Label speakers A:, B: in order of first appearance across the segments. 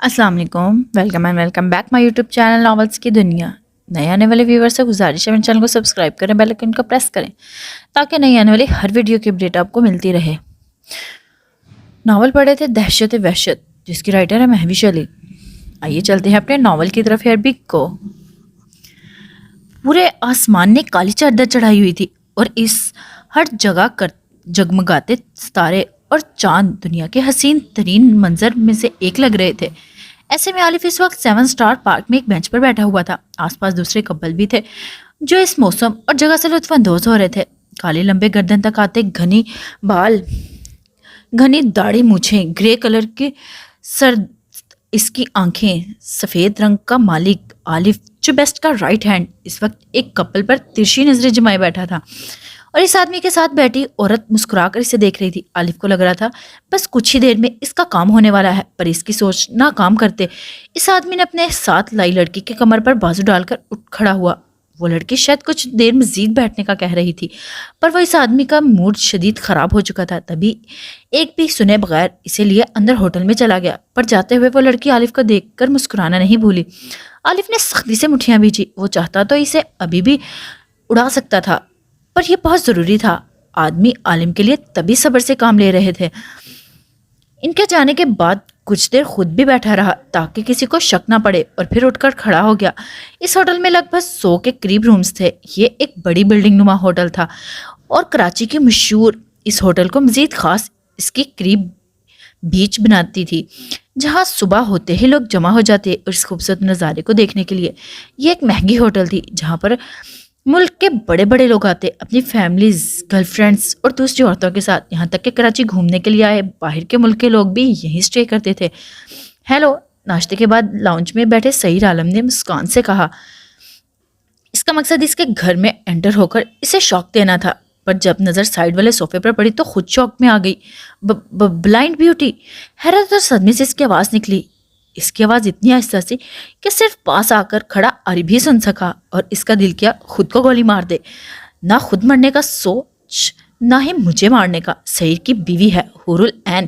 A: السلام علیکم، welcome and welcome back my YouTube channel novels کی دنیا۔ نئے آنے والے ویور سے گزارش ہے میرے چینل کو سبسکرائب کریں، بیل آئکن کو پریس کریں تاکہ نئی آنے والی ہر ویڈیو کی اپڈیٹ آپ کو ملتی رہے۔ ناول پڑھے تھے دہشت وحشت، جس کی رائٹر ہے مہوش علی۔ آئیے چلتے ہیں اپنے ناول کی طرف عربک کو۔ پورے آسمان نے کالی چادر چڑھائی ہوئی تھی اور اس ہر جگہ جگمگاتے ستارے اور چاند دنیا کے حسین ترین منظر میں سے ایک لگ رہے تھے۔ ایسے میں عالف اس وقت 7 اسٹار پارک میں ایک بینچ پر بیٹھا ہوا تھا۔ آس پاس دوسرے کپل بھی تھے جو اس موسم اور جگہ سے لطف اندوز ہو رہے تھے۔ کالے لمبے گردن تک آتے گھنی بال، گھنی داڑھی مونچھیں، گرے کلر کے سر، اس کی آنکھیں، سفید رنگ کا مالک عالف جو بیسٹ کا رائٹ ہینڈ اس وقت ایک کپل پر ترشی نظریں جمائے بیٹھا تھا، اور اس آدمی کے ساتھ بیٹھی عورت مسکرا کر اسے دیکھ رہی تھی۔ عالف کو لگ رہا تھا بس کچھ ہی دیر میں اس کا کام ہونے والا ہے، پر اس کی سوچ ناکام کرتے اس آدمی نے اپنے ساتھ لائی لڑکی کے کمر پر بازو ڈال کر اٹھ کھڑا ہوا۔ وہ لڑکی شاید کچھ دیر مزید بیٹھنے کا کہہ رہی تھی، پر وہ اس آدمی کا موڈ شدید خراب ہو چکا تھا۔ تبھی ایک بھی سنے بغیر اسے لیے اندر ہوٹل میں چلا گیا، پر جاتے ہوئے وہ لڑکی عالف کو دیکھ کر مسکرانا نہیں بھولی۔ عالف نے سختی سے مٹھیاں بھیجی۔ وہ چاہتا تو اسے ابھی بھی اڑا سکتا تھا، پر یہ بہت ضروری تھا۔ آدمی عالم کے لیے تبھی صبر سے کام لے رہے تھے۔ ان کے جانے کے بعد کچھ دیر خود بھی بیٹھا رہا تاکہ کسی کو شک نہ پڑے، اور پھر اٹھ کر کھڑا ہو گیا۔ اس ہوٹل میں لگ بھگ 100 کے قریب رومز تھے۔ یہ ایک بڑی بلڈنگ نما ہوٹل تھا، اور کراچی کی مشہور اس ہوٹل کو مزید خاص اس کی قریب بیچ بناتی تھی، جہاں صبح ہوتے ہی لوگ جمع ہو جاتے اور اس خوبصورت نظارے کو دیکھنے کے لیے۔ یہ ایک مہنگی ہوٹل تھی جہاں پر ملک کے بڑے بڑے لوگ آتے، اپنی فیملیز، گرل فرینڈز اور دوسری عورتوں کے ساتھ، یہاں تک کہ کراچی گھومنے کے لیے آئے باہر کے ملک کے لوگ بھی یہیں سٹے کرتے تھے۔ ہیلو، ناشتے کے بعد لاؤنج میں بیٹھے سعید عالم نے مسکان سے کہا۔ اس کا مقصد اس کے گھر میں انٹر ہو کر اسے شوق دینا تھا، پر جب نظر سائیڈ والے صوفے پر پڑی تو خود شوق میں آ گئی۔ Blind beauty! حیرت اور صدمے سے اس کی آواز نکلی۔ اس کی آواز اتنی آہستہ سی کہ صرف پاس آ کر کھڑا عرب ہی سن سکا، اور اس کا دل کیا خود کو گولی مار دے۔ نہ خود مرنے کا سوچ، نہ ہی مجھے مارنے کا۔ سعید کی بیوی ہے، حور العین،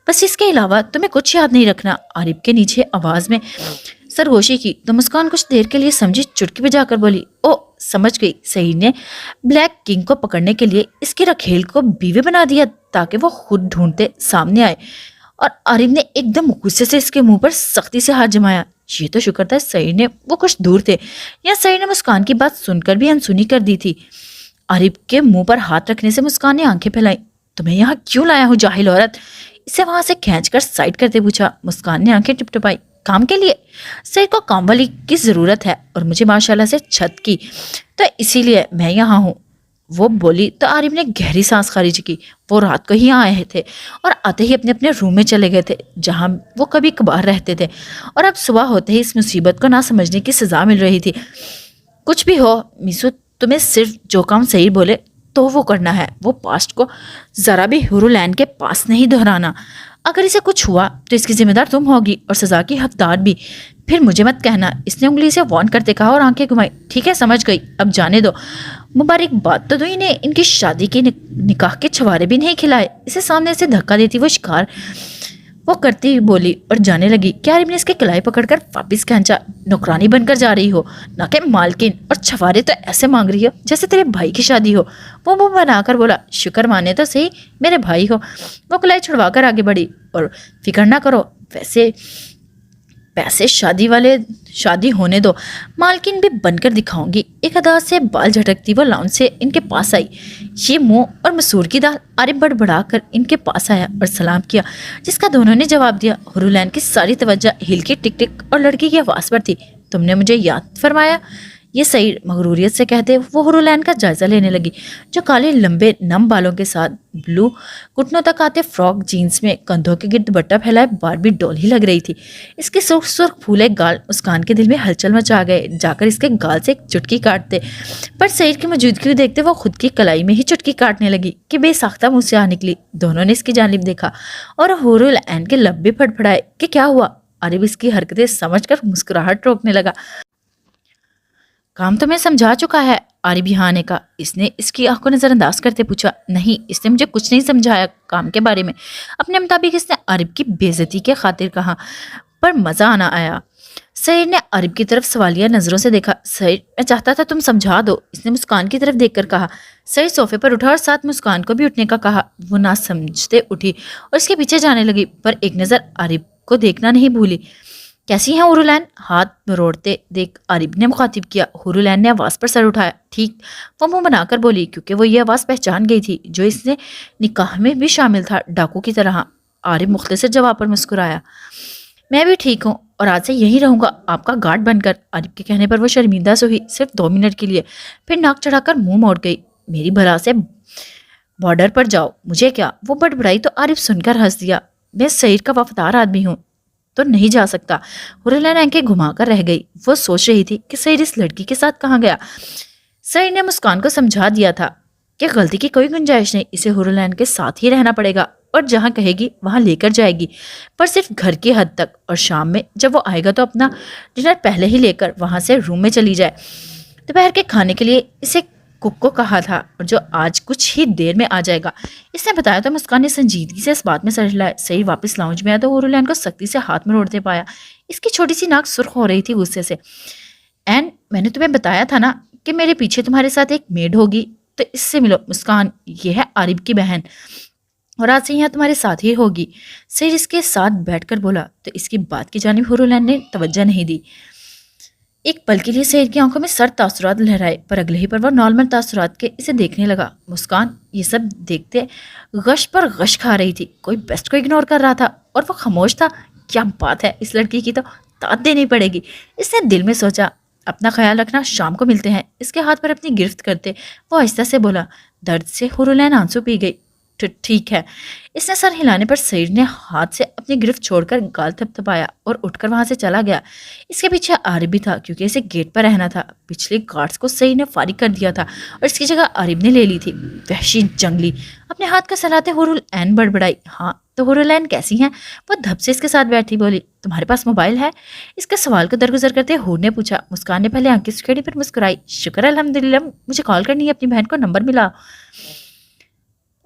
A: بس اس کے علاوہ تمہیں کچھ یاد نہیں رکھنا۔ عرب کے نیچے آواز میں سرگوشی کی تو مسکان کچھ دیر کے لیے سمجھی، چٹکی بجا کر بولی، او سمجھ گئی۔ سعید نے بلیک کنگ کو پکڑنے کے لیے اس کی رکھیل کو بیوی بنا دیا تاکہ وہ خود ڈھونڈتے سامنے آئے، اور عارف نے ایک دم غصے سے اس کے منہ پر سختی سے ہاتھ جمایا۔ یہ تو شکر تھا سعید نے، وہ کچھ دور تھے، یا سعید نے مسکان کی بات سن کر بھی انسنی کر دی تھی۔ عارف کے منہ پر ہاتھ رکھنے سے مسکان نے آنکھیں پھیلائی۔ تمہیں یہاں کیوں لایا ہوں جاہل عورت؟ اسے وہاں سے کھینچ کر سائڈ کرتے پوچھا۔ مسکان نے آنکھیں ٹپٹپائی۔ کام کے لیے؟ سعید کو کام والی کی ضرورت ہے، اور مجھے ماشاءاللہ سے چھت کی، تو اسی لیے میں یہاں ہوں، وہ بولی تو عارف نے گہری سانس خارج کی۔ وہ رات کو ہی یہاں آئے تھے اور آتے ہی اپنے اپنے روم میں چلے گئے تھے جہاں وہ کبھی کبھار رہتے تھے، اور اب صبح ہوتے ہی اس مصیبت کو نہ سمجھنے کی سزا مل رہی تھی۔ کچھ بھی ہو میسو، تمہیں صرف جو کام صحیح بولے تو وہ کرنا ہے۔ وہ پاسٹ کو ذرا بھی حور العین کے پاس نہیں دہرانا۔ اگر اسے کچھ ہوا تو اس کی ذمہ دار تم ہوگی اور سزا کی حقدار بھی۔ پھر مجھے مت کہنا، اس نے انگلی سے وارن کرتے کہا اور آنکھیں گھمائی۔ ٹھیک ہے، سمجھ گئی، اب جانے دو۔ مبارک بات تو انہیں ان کی شادی کی نکاح کے چھوارے بھی نہیں کھلائے۔ اسے سامنے سے دھکا دیتی وہ شکار وہ کرتی ہوئی بولی اور جانے لگی کہ عارف نے اس کے کلائی پکڑ کر واپس کھینچا۔ نوکرانی بن کر جا رہی ہو، نہ کہ مالکن، اور چھوارے تو ایسے مانگ رہی ہو جیسے تیرے بھائی کی شادی ہو۔ وہ منہ بنا کر بولا، شکر مانے تو صحیح میرے بھائی ہو۔ وہ کلائی چھڑوا کر آگے بڑھی، اور فکر نہ کرو، ویسے پیسے شادی ہونے دو، مالکن بھی بن کر دکھاؤں گی۔ ایک ادا سے بال جھٹکتی وہ لاؤنج سے ان کے پاس آئی۔ یہ منہ اور مسور کی دال! عارف بڑبڑا کر ان کے پاس آیا اور سلام کیا، جس کا دونوں نے جواب دیا۔ حور العین کی ساری توجہ ہل کی ٹک ٹک اور لڑکی کی آواز پر تھی۔ تم نے مجھے یاد فرمایا؟ یہ سعید مغروریت سے کہتے وہ حور العین کا جائزہ لینے لگی، جو کالے لمبے نم بالوں کے ساتھ بلو گھٹنوں تک آتے فراک جینس میں کندھوں کے گرد دوپٹہ پھیلائے باربی ڈول ہی لگ رہی تھی۔ اس کے سرخ سرخ پھولے گال مسکان کے دل میں ہلچل مچا گئے، جا کر اس کے گال سے ایک چٹکی کاٹتے، پر سعید کی موجودگی دیکھتے وہ خود کی کلائی میں ہی چٹکی کاٹنے لگی کہ بے ساختہ منہ سے آ نکلی۔ دونوں نے اس کی جانب دیکھا اور حور العین کے لب بھی پھڑ پھڑائے کہ کیا ہوا؟ عارف اس کی حرکتیں سمجھ کر مسکراہٹ روکنے لگا۔ کام تو میں سمجھا چکا ہے۔ عارف یہاں آنے کا اس نے اس کی آنکھ کو نظر انداز کرتے پوچھا۔ نہیں، اس نے مجھے کچھ نہیں سمجھایا کام کے بارے میں۔ اپنے مطابق اس نے عارف کی بے عزتی کے خاطر کہا، پر مزہ آنا آیا۔ سعید نے عارب کی طرف سوالیہ نظروں سے دیکھا۔ سعید، میں چاہتا تھا تم سمجھا دو، اس نے مسکان کی طرف دیکھ کر کہا۔ سعید صوفے پر اٹھا اور ساتھ مسکان کو بھی اٹھنے کا کہا۔ وہ نہ سمجھتے اٹھی اور اس کے پیچھے جانے لگی، پر ایک نظر عارب کو دیکھنا نہیں بھولی۔ کیسی ہیں حورالعین؟ ہاتھ بروڑتے دیکھ عارب نے مخاطب کیا۔ حورالعین نے آواز پر سر اٹھایا۔ ٹھیک، وہ منہ بنا کر بولی، کیونکہ وہ یہ آواز پہچان گئی تھی جو اس نے نکاح میں بھی شامل تھا، ڈاکو کی طرح۔ عارب مختصر جواب پر مسکرایا۔ میں بھی ٹھیک ہوں اور آج سے یہی رہوں گا آپ کا گارڈ بن کر۔ عارب کے کہنے پر وہ شرمندہ سے ہوئی، صرف 2 منٹ کے لیے، پھر ناک چڑھا کر منہ موڑ گئی۔ میری بھلا سے بارڈر پر جاؤ، مجھے کیا؟ وہ بڑبڑائی تو عارب سن کر ہنس دیا۔ میں سعید کا وفادار آدمی ہوں تو نہیں جا سکتا۔ حورالعین آنکھیں گھما کر رہ گئی۔ وہ سوچ رہی تھی کہ سعید اس لڑکی کے ساتھ کہاں گیا۔ سعید نے مسکان کو سمجھا دیا تھا کہ غلطی کی کوئی گنجائش نہیں، اسے حورالعین کے ساتھ ہی رہنا پڑے گا اور جہاں کہے گی وہاں لے کر جائے گی، پر صرف گھر کی حد تک، اور شام میں جب وہ آئے گا تو اپنا ڈنر پہلے ہی لے کر وہاں سے روم میں چلی جائے۔ دوپہر کے کھانے کے لیے اسے کک کو کہا تھا اور جو آج کچھ ہی دیر میں آ جائے گا، اس نے بتایا تو مسکان نے سنجیدگی سے اس بات میں سر ہلایا۔ سعید واپس لاؤنج میں آیا تو حورالعین کو سختی سے ہاتھ میں روڑتے پایا۔ اس کی چھوٹی سی ناک سرخ ہو رہی تھی غصے سے۔ این، میں نے تمہیں بتایا تھا نا کہ میرے پیچھے تمہارے ساتھ ایک میڈ ہوگی، تو اس سے ملو۔ مسکان، یہ ہے عارب کی بہن اور آج سے یہاں تمہارے ساتھ ہی ہوگی۔ سعید اس کے ساتھ بیٹھ کر بولا تو اس کی بات کی جانب حورالعین نے توجہ نہیں دی۔ ایک پل کے لیے سعید کی آنکھوں میں سرد تاثرات لہرائے، پر اگلے ہی پر وہ نارمل تاثرات کے اسے دیکھنے لگا۔ مسکان یہ سب دیکھتے غش پر غش کھا رہی تھی۔ کوئی بیسٹ کو اگنور کر رہا تھا اور وہ خاموش تھا۔ کیا بات ہے، اس لڑکی کی تو داد دینی پڑے گی، اس نے دل میں سوچا۔ اپنا خیال رکھنا، شام کو ملتے ہیں۔ اس کے ہاتھ پر اپنی گرفت کرتے وہ آہستہ سے بولا۔ درد سے حورالعین آنسو پی گئی۔ ٹھیک ہے، اس نے سر ہلانے پر سعید نے ہاتھ سے اپنی گرفت چھوڑ کر گال تھپتھپایا اور اٹھ کر وہاں سے چلا گیا۔ اس کے پیچھے عارب بھی تھا کیونکہ اسے گیٹ پر رہنا تھا۔ پچھلے گارڈز کو سعید نے فارغ کر دیا تھا اور اس کی جگہ عارب نے لے لی تھی۔ وحشی جنگلی، اپنے ہاتھ کا سلاتے حورالعین بڑبڑائی۔ ہاں تو حورالعین کیسی ہیں؟ وہ دھپ سے اس کے ساتھ بیٹھی بولی۔ تمہارے پاس موبائل ہے؟ اس کے سوال کو درگزر کرتے حور نے پوچھا۔ مسکان نے پہلے آنکھیں سکھیڑی پھر مسکرائی۔ شکر الحمدللہ، مجھے کال کرنی ہے، اپنی بہن کو نمبر ملا۔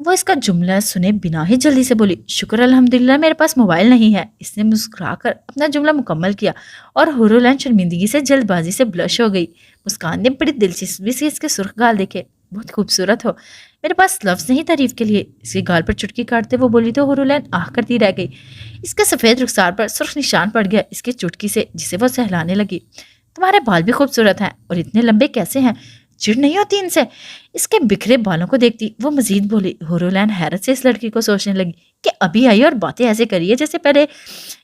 A: وہ اس کا جملہ سنے بنا ہی جلدی سے بولی، شکر الحمدللہ میرے پاس موبائل نہیں ہے۔ اس نے مسکرا کر اپنا جملہ مکمل کیا اور حورالعین شرمندگی سے جلد بازی سے بلش ہو گئی۔ مسکان نے بڑی دلچسپی سے اس کے سرخ گال دیکھے۔ بہت خوبصورت ہو، میرے پاس لفظ نہیں تعریف کے لیے۔ اس کے گال پر چٹکی کاٹتے وہ بولی تو حورالعین آہ کرتی رہ گئی۔ اس کے سفید رخسار پر سرخ نشان پڑ گیا اس کی چٹکی سے، جسے وہ سہلانے لگی۔ تمہارے بال بھی خوبصورت ہیں، اور اتنے لمبے کیسے ہیں؟ چڑ نہیں ہوتی ان سے؟ اس کے بکھرے بالوں کو دیکھتی وہ مزید بولی۔ حورالعین حیرت سے اس لڑکی کو سوچنے لگی کہ ابھی آئی اور باتیں ایسے کری ہے جیسے پہلے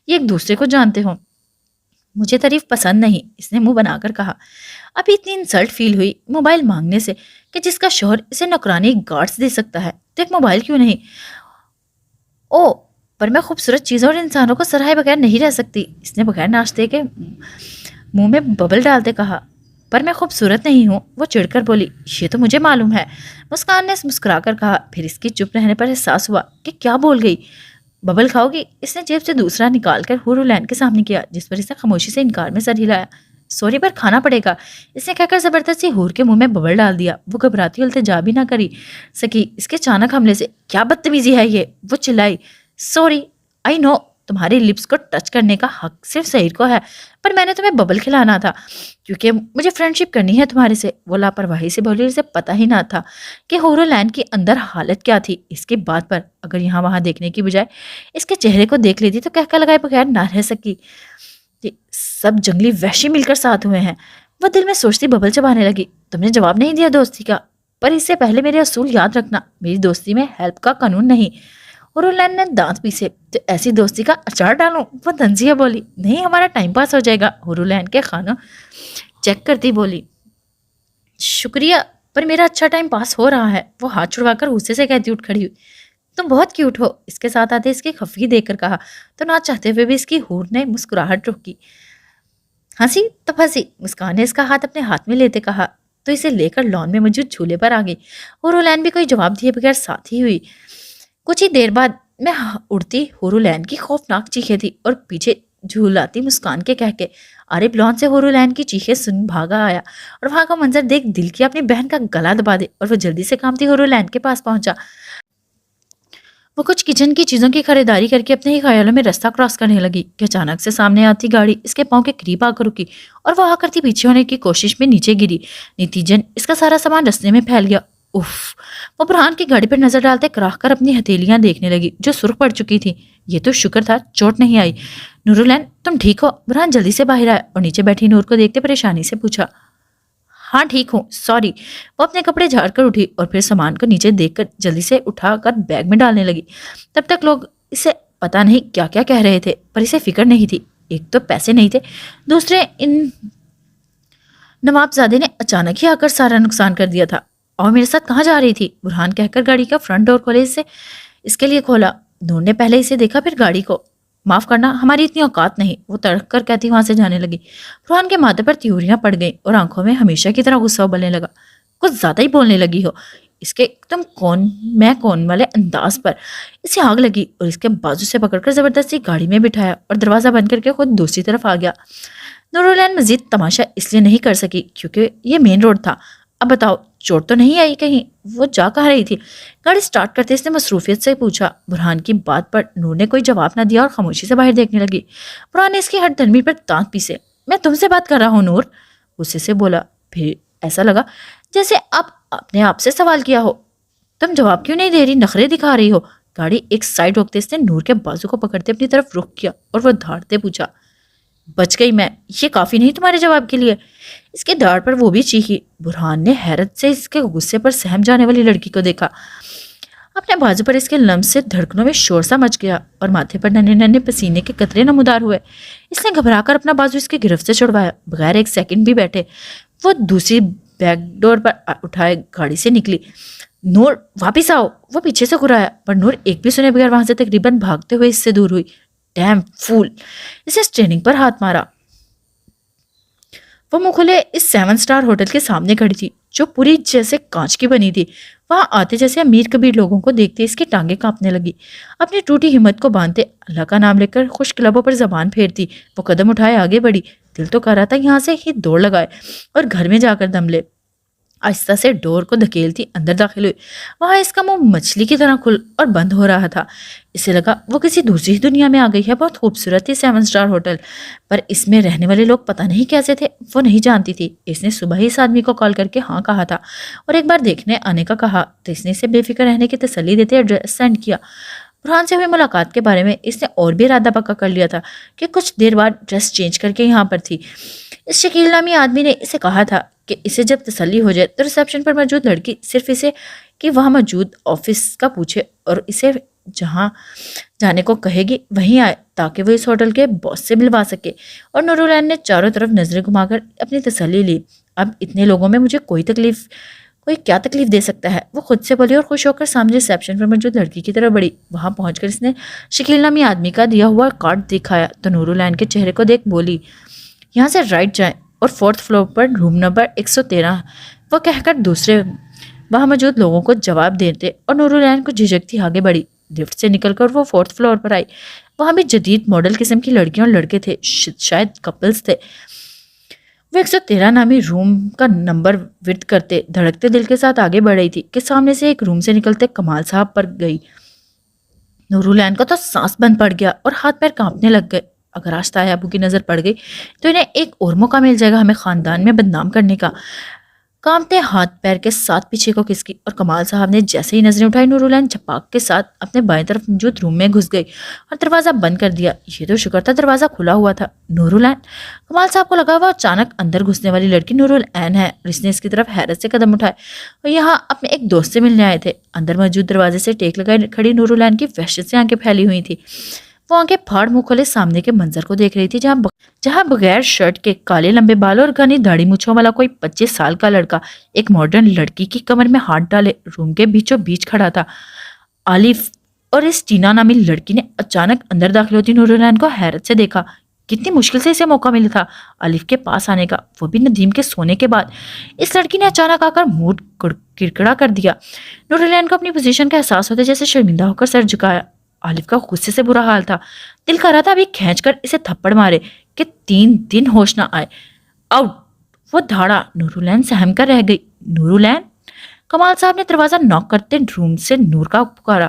A: یہ ایک دوسرے کو جانتے ہوں۔ مجھے تعریف پسند نہیں، اس نے منہ بنا کر کہا۔ ابھی اتنی انسلٹ فیل ہوئی موبائل مانگنے سے کہ جس کا شوہر اسے نوکرانی گارڈز دے سکتا ہے تو ایک موبائل کیوں نہیں؟ او، پر میں خوبصورت چیزوں اور انسانوں کو سراہے بغیر نہیں رہ سکتی، اس نے بغیر ناشتے کے منہ میں ببل ڈالتے کہا۔ پر میں خوبصورت نہیں ہوں، وہ چڑھ کر بولی۔ یہ تو مجھے معلوم ہے، مسکان نے مسکرا کر کہا۔ پھر اس کی چپ رہنے پر احساس ہوا کہ کیا بول گئی۔ ببل کھاؤ گی؟ اس نے جیب سے دوسرا نکال کر حورالعین کے سامنے کیا، جس پر اس نے خاموشی سے انکار میں سر ہلایا۔ سوری، پر کھانا پڑے گا، اس نے کہہ کر زبردستی حور کے منہ میں ببل ڈال دیا۔ وہ گھبراتی التجا بھی نہ کری سکی اس کے اچانک حملے سے۔ کیا بدتمیزی ہے یہ، وہ چلائی۔ سوری، آئی نو تمہاری لپس کو ٹچ کرنے کا حق صرف سعید کو ہے، پر میں نے تمہیں ببل کھلانا تھا کیونکہ مجھے فرینڈ شپ کرنی ہے تمہارے سے۔ وہ لاپرواہی سے بولی، اسے پتہ ہی نہ تھا کہ حورالعین کی اندر حالت کیا تھی۔ اس کی بات پر اگر یہاں وہاں دیکھنے کی بجائے اس کے چہرے کو دیکھ لیتی تو کہہ لگائے بغیر نہ رہ سکی۔ سب جنگلی وحشی مل کر ساتھ ہوئے ہیں، وہ دل میں سوچتی ببل چبانے لگی۔ تم نے جواب نہیں دیا دوستی کا، پر اس سے پہلے میرے اصول یاد رکھنا، میری دوستی میں ہیلپ کا قانون نہیں۔ حورالعین نے دانت پیسے۔ تو ایسی دوستی کا اچار ڈالوں؟ وہ تنزیہ بولی۔ نہیں، ہمارا ٹائم پاس ہو جائے گا، حورالعین کے خانوں چیک کرتی بولی۔ شکریہ، پر میرا اچھا ٹائم پاس ہو رہا ہے، وہ ہاتھ چھڑوا کر غصے سے کہتی اٹھ کھڑی ہوئی۔ تم بہت کیوٹ ہو، اس کے ساتھ آتے اس کی خفگی دیکھ کر کہا تو نہ چاہتے ہوئے بھی اس کی حور نے مسکراہٹ روکی۔ ہنسی تو پھنسی، مسکان نے اس کا ہاتھ اپنے ہاتھ میں لیتے کہا تو اسے لے کر لان میں موجود جھولے پر آ گئی۔ حورالعین بھی کوئی جواب دیے بغیر ساتھ ہی ہوئی۔ کچھ ہی دیر بعد میں اڑتی حورالعین کی خوفناک چیخیں تھی اور پیچھے جھولاتی مسکان کے کہہ کے عارب لان سے حورالعین کی چیخیں سن بھاگا آیا اور وہاں کا منظر دیکھ دل کیا اپنی بہن کا گلا دبا دے، اور وہ جلدی سے کامتی حورالعین کے پاس پہنچا۔ وہ کچھ کچن کی چیزوں کی خریداری کر کے اپنے ہی خیالوں میں راستہ کراس کرنے لگی کہ اچانک سے سامنے آتی گاڑی اس کے پاؤں کے قریب آ کر رکی اور وہ آ کرتی پیچھے ہونے کی کوشش میں نیچے گری۔ نتیجن اس کا سارا سامان رستے میں پھیل گیا۔ اف! وہ برہان کی گاڑی پر نظر ڈالتے کراہ کر اپنی ہتھیلیاں دیکھنے لگی جو سرخ پڑ چکی تھی۔ یہ تو شکر تھا چوٹ نہیں آئی۔ نورالعین تم ٹھیک ہو؟ برہان جلدی سے باہر آیا اور نیچے بیٹھی نور کو دیکھتے پریشانی سے پوچھا۔ ہاں ٹھیک ہوں، سوری۔ وہ اپنے کپڑے جھاڑ کر اٹھی اور پھر سامان کو نیچے دیکھ کر جلدی سے اٹھا کر بیگ میں ڈالنے لگی۔ تب تک لوگ اسے پتہ نہیں کیا کیا کہہ رہے تھے پر اسے فکر نہیں تھی۔ ایک تو پیسے نہیں تھے، دوسرے ان نواب زادے نے اچانک ہی آ کر سارا نقصان کر دیا تھا۔ اور میرے ساتھ کہاں جا رہی تھی؟ برہان کہہ کر گاڑی کا فرنٹ ڈور کھولے اس کے لیے کھولا۔ نور نے پہلے اسے دیکھا پھر گاڑی کو۔ معاف کرنا، ہماری اتنی اوقات نہیں، وہ تڑک کر کہتی وہاں سے جانے لگی۔ برہان کے ماتھے پر تیوریاں پڑ گئیں اور آنکھوں میں ہمیشہ کی طرح غصہ ابلنے لگا۔ کچھ زیادہ ہی بولنے لگی ہو۔ اس کے تم کون میں کون والے انداز پر اسے آگ لگی اور اس کے بازو سے پکڑ کر زبردستی گاڑی میں بٹھایا اور دروازہ بند کر کے خود دوسری طرف آ گیا۔ نورالعین مزید تماشا اس لیے نہیں کر سکی کیونکہ یہ مین روڈ تھا۔ اب بتاؤ چوٹ تو نہیں آئی کہیں؟ وہ جا کہاں رہی تھی؟ گاڑی سٹارٹ کرتے اس نے مصروفیت سے پوچھا۔ برہان کی بات پر نور نے کوئی جواب نہ دیا اور خاموشی سے باہر دیکھنے لگی۔ برہان نے اس کی ہر تنبیہ پر دانت پیسے۔ میں تم سے بات کر رہا ہوں نور، غصے سے بولا۔ پھر ایسا لگا جیسے اپنے آپ سے سوال کیا ہو۔ تم جواب کیوں نہیں دے رہی؟ نخرے دکھا رہی ہو؟ گاڑی ایک سائڈ روکتے اس نے نور کے بازو کو پکڑتے اپنی طرف رخ کیا اور وہ دھاڑتے پوچھا۔ بچ گئی میں، یہ کافی نہیں تمہارے جواب کے لیے؟ اس کے داڑھ پر وہ بھی چیخی۔ برہان نے حیرت سے اس کے غصے پر سہم جانے والی لڑکی کو دیکھا۔ اپنے بازو پر اس کے لمس سے دھڑکنوں میں شور سا مچ گیا اور ماتھے پر ننھے ننھے پسینے کے قطرے نمودار ہوئے۔ اس نے گھبرا کر اپنا بازو اس کی گرفت سے چھڑوایا۔ بغیر ایک سیکنڈ بھی بیٹھے وہ دوسری بیک ڈور پر اٹھائے گاڑی سے نکلی۔ نور واپس آؤ! وہ پیچھے سے گھرایا پر نور ایک بھی سنے بغیر وہاں سے تقریباً بھاگتے ہوئے اس سے دور ہوئی۔ ڈیم فول! اسے سٹیئرنگ پر ہاتھ مارا۔ وہ منہ کھلے اس 7 اسٹار ہوٹل کے سامنے کھڑی تھی جو پوری جیسے کانچ کی بنی تھی۔ وہاں آتے جیسے امیر کبیر لوگوں کو دیکھتے اس کی ٹانگیں کانپنے لگی۔ اپنی ٹوٹی ہمت کو باندھتے اللہ کا نام لے کر خشک لبوں پر زبان پھیرتی وہ قدم اٹھائے آگے بڑھی۔ دل تو کر رہا تھا یہاں سے ہی دوڑ لگائے اور گھر میں جا کر دم لے۔ آہستہ سے ڈور کو دھکیلتی اندر داخل ہوئی۔ وہاں اس کا منہ مچھلی کی طرح کھل اور بند ہو رہا تھا۔ اسے لگا وہ کسی دوسری دنیا میں آ گئی ہے۔ بہت خوبصورت تھی 7 اسٹار ہوٹل، پر اس میں رہنے والے لوگ پتہ نہیں کیسے تھے وہ نہیں جانتی تھی۔ اس نے صبح ہی اس آدمی کو کال کر کے ہاں کہا تھا اور ایک بار دیکھنے آنے کا کہا تو اس نے اسے بے فکر رہنے کی تسلی دیتے ایڈریس سینڈ کیا۔ برہان سے ہوئی ملاقات کے بارے میں اس نے اور بھی ارادہ پکا کر لیا تھا کہ کچھ دیر بعد ڈریس چینج کر کے یہاں پر تھی۔ اس شکیل نامی آدمی نے اسے کہا تھا کہ اسے جب تسلی ہو جائے تو ریسیپشن پر موجود لڑکی صرف اسے کہ وہاں موجود آفس کا پوچھے اور اسے جہاں جانے کو کہے گی وہیں آئے تاکہ وہ اس ہوٹل کے باس سے ملوا سکے۔ اور نورالعین نے چاروں طرف نظریں گھما کر اپنی تسلی لی۔ اب اتنے لوگوں میں مجھے کوئی کیا تکلیف دے سکتا ہے، وہ خود سے بولی اور خوش ہو کر سامنے ریسیپشن پر موجود لڑکی کی طرف بڑھی۔ وہاں پہنچ کر اس نے شکیل نامی آدمی کا دیا ہوا کارڈ دکھایا تو نورالعین کے چہرے کو دیکھ بولی، یہاں سے رائٹ جائیں اور 4th فلور پر روم نمبر 113۔ وہ کہہ کر دوسرے وہاں موجود لوگوں کو جواب دیتے اور نورالعین کو جھجکتی آگے بڑھی۔ لفٹ سے نکل کر وہ 4th فلور پر آئی۔ وہاں بھی جدید ماڈل قسم کی لڑکیاں اور لڑکے تھے، شاید کپلز تھے۔ وہ 113 نامی روم کا نمبر ورد کرتے دھڑکتے دل کے ساتھ آگے بڑھ رہی تھی کہ سامنے سے ایک روم سے نکلتے کمال صاحب پر گئی۔ نورالعین کو تو سانس بند پڑ گیا اور ہاتھ پیر کانپنے لگ گئے۔ اگر آج تایا ابو کی نظر پڑ گئی تو انہیں ایک اور موقع مل جائے گا ہمیں خاندان میں بدنام کرنے کا۔ کانپتے ہاتھ پیر کے ساتھ پیچھے کو کھسکی اور کمال صاحب نے جیسے ہی نظریں اٹھائی نورالعین چھپاک کے ساتھ اپنے بائیں طرف موجود روم میں گھس گئی اور دروازہ بند کر دیا۔ یہ تو شکر تھا دروازہ کھلا ہوا تھا۔ نورالعین! کمال صاحب کو لگا وہ اچانک اندر گھسنے والی لڑکی نورالعین ہے اور اس نے اس کی طرف حیرت سے قدم اٹھائے اور یہاں اپنے ایک دوست سے ملنے آئے تھے۔ اندر موجود دروازے سے ٹیک لگائے کھڑی نورالعین کی وحشت سے آنکھیں پھیلی ہوئی تھی۔ وہ آنکھیں پھاڑ منہ کھولے سامنے کے منظر کو دیکھ رہی تھی جہاں بغیر شرٹ کے کالے لمبے بال اور گھنی داڑھی مچھوں والا کوئی 25 سال کا لڑکا ایک ماڈرن لڑکی کی کمر میں ہاتھ ڈالے روم کے بیچوں بیچ کھڑا تھا۔ آلف اور اس ٹینا نامی لڑکی نے اچانک اندر داخل ہوتی نورالعین کو حیرت سے دیکھا۔ کتنی مشکل سے اسے موقع ملا تھا آلف کے پاس آنے کا، وہ بھی ندیم کے سونے کے بعد۔ اس لڑکی نے اچانک آ کر موڈ کرکڑا کر دیا۔ نورالعین کو اپنی پوزیشن کا احساس ہوتے جیسے شرمندہ ہو کر سر جھکایا۔ آلف کا غصے سے برا حال تھا، دل کر رہا تھا ابھی کھینچ کر اسے تھپڑ مارے کہ 3 دن ہوش نہ آئے۔ آؤٹ! وہ دھاڑا۔ نورالعین سہم کر رہ گئی۔ نورالعین! کمال صاحب نے دروازہ ناک کرتے روم سے نور کا پکارا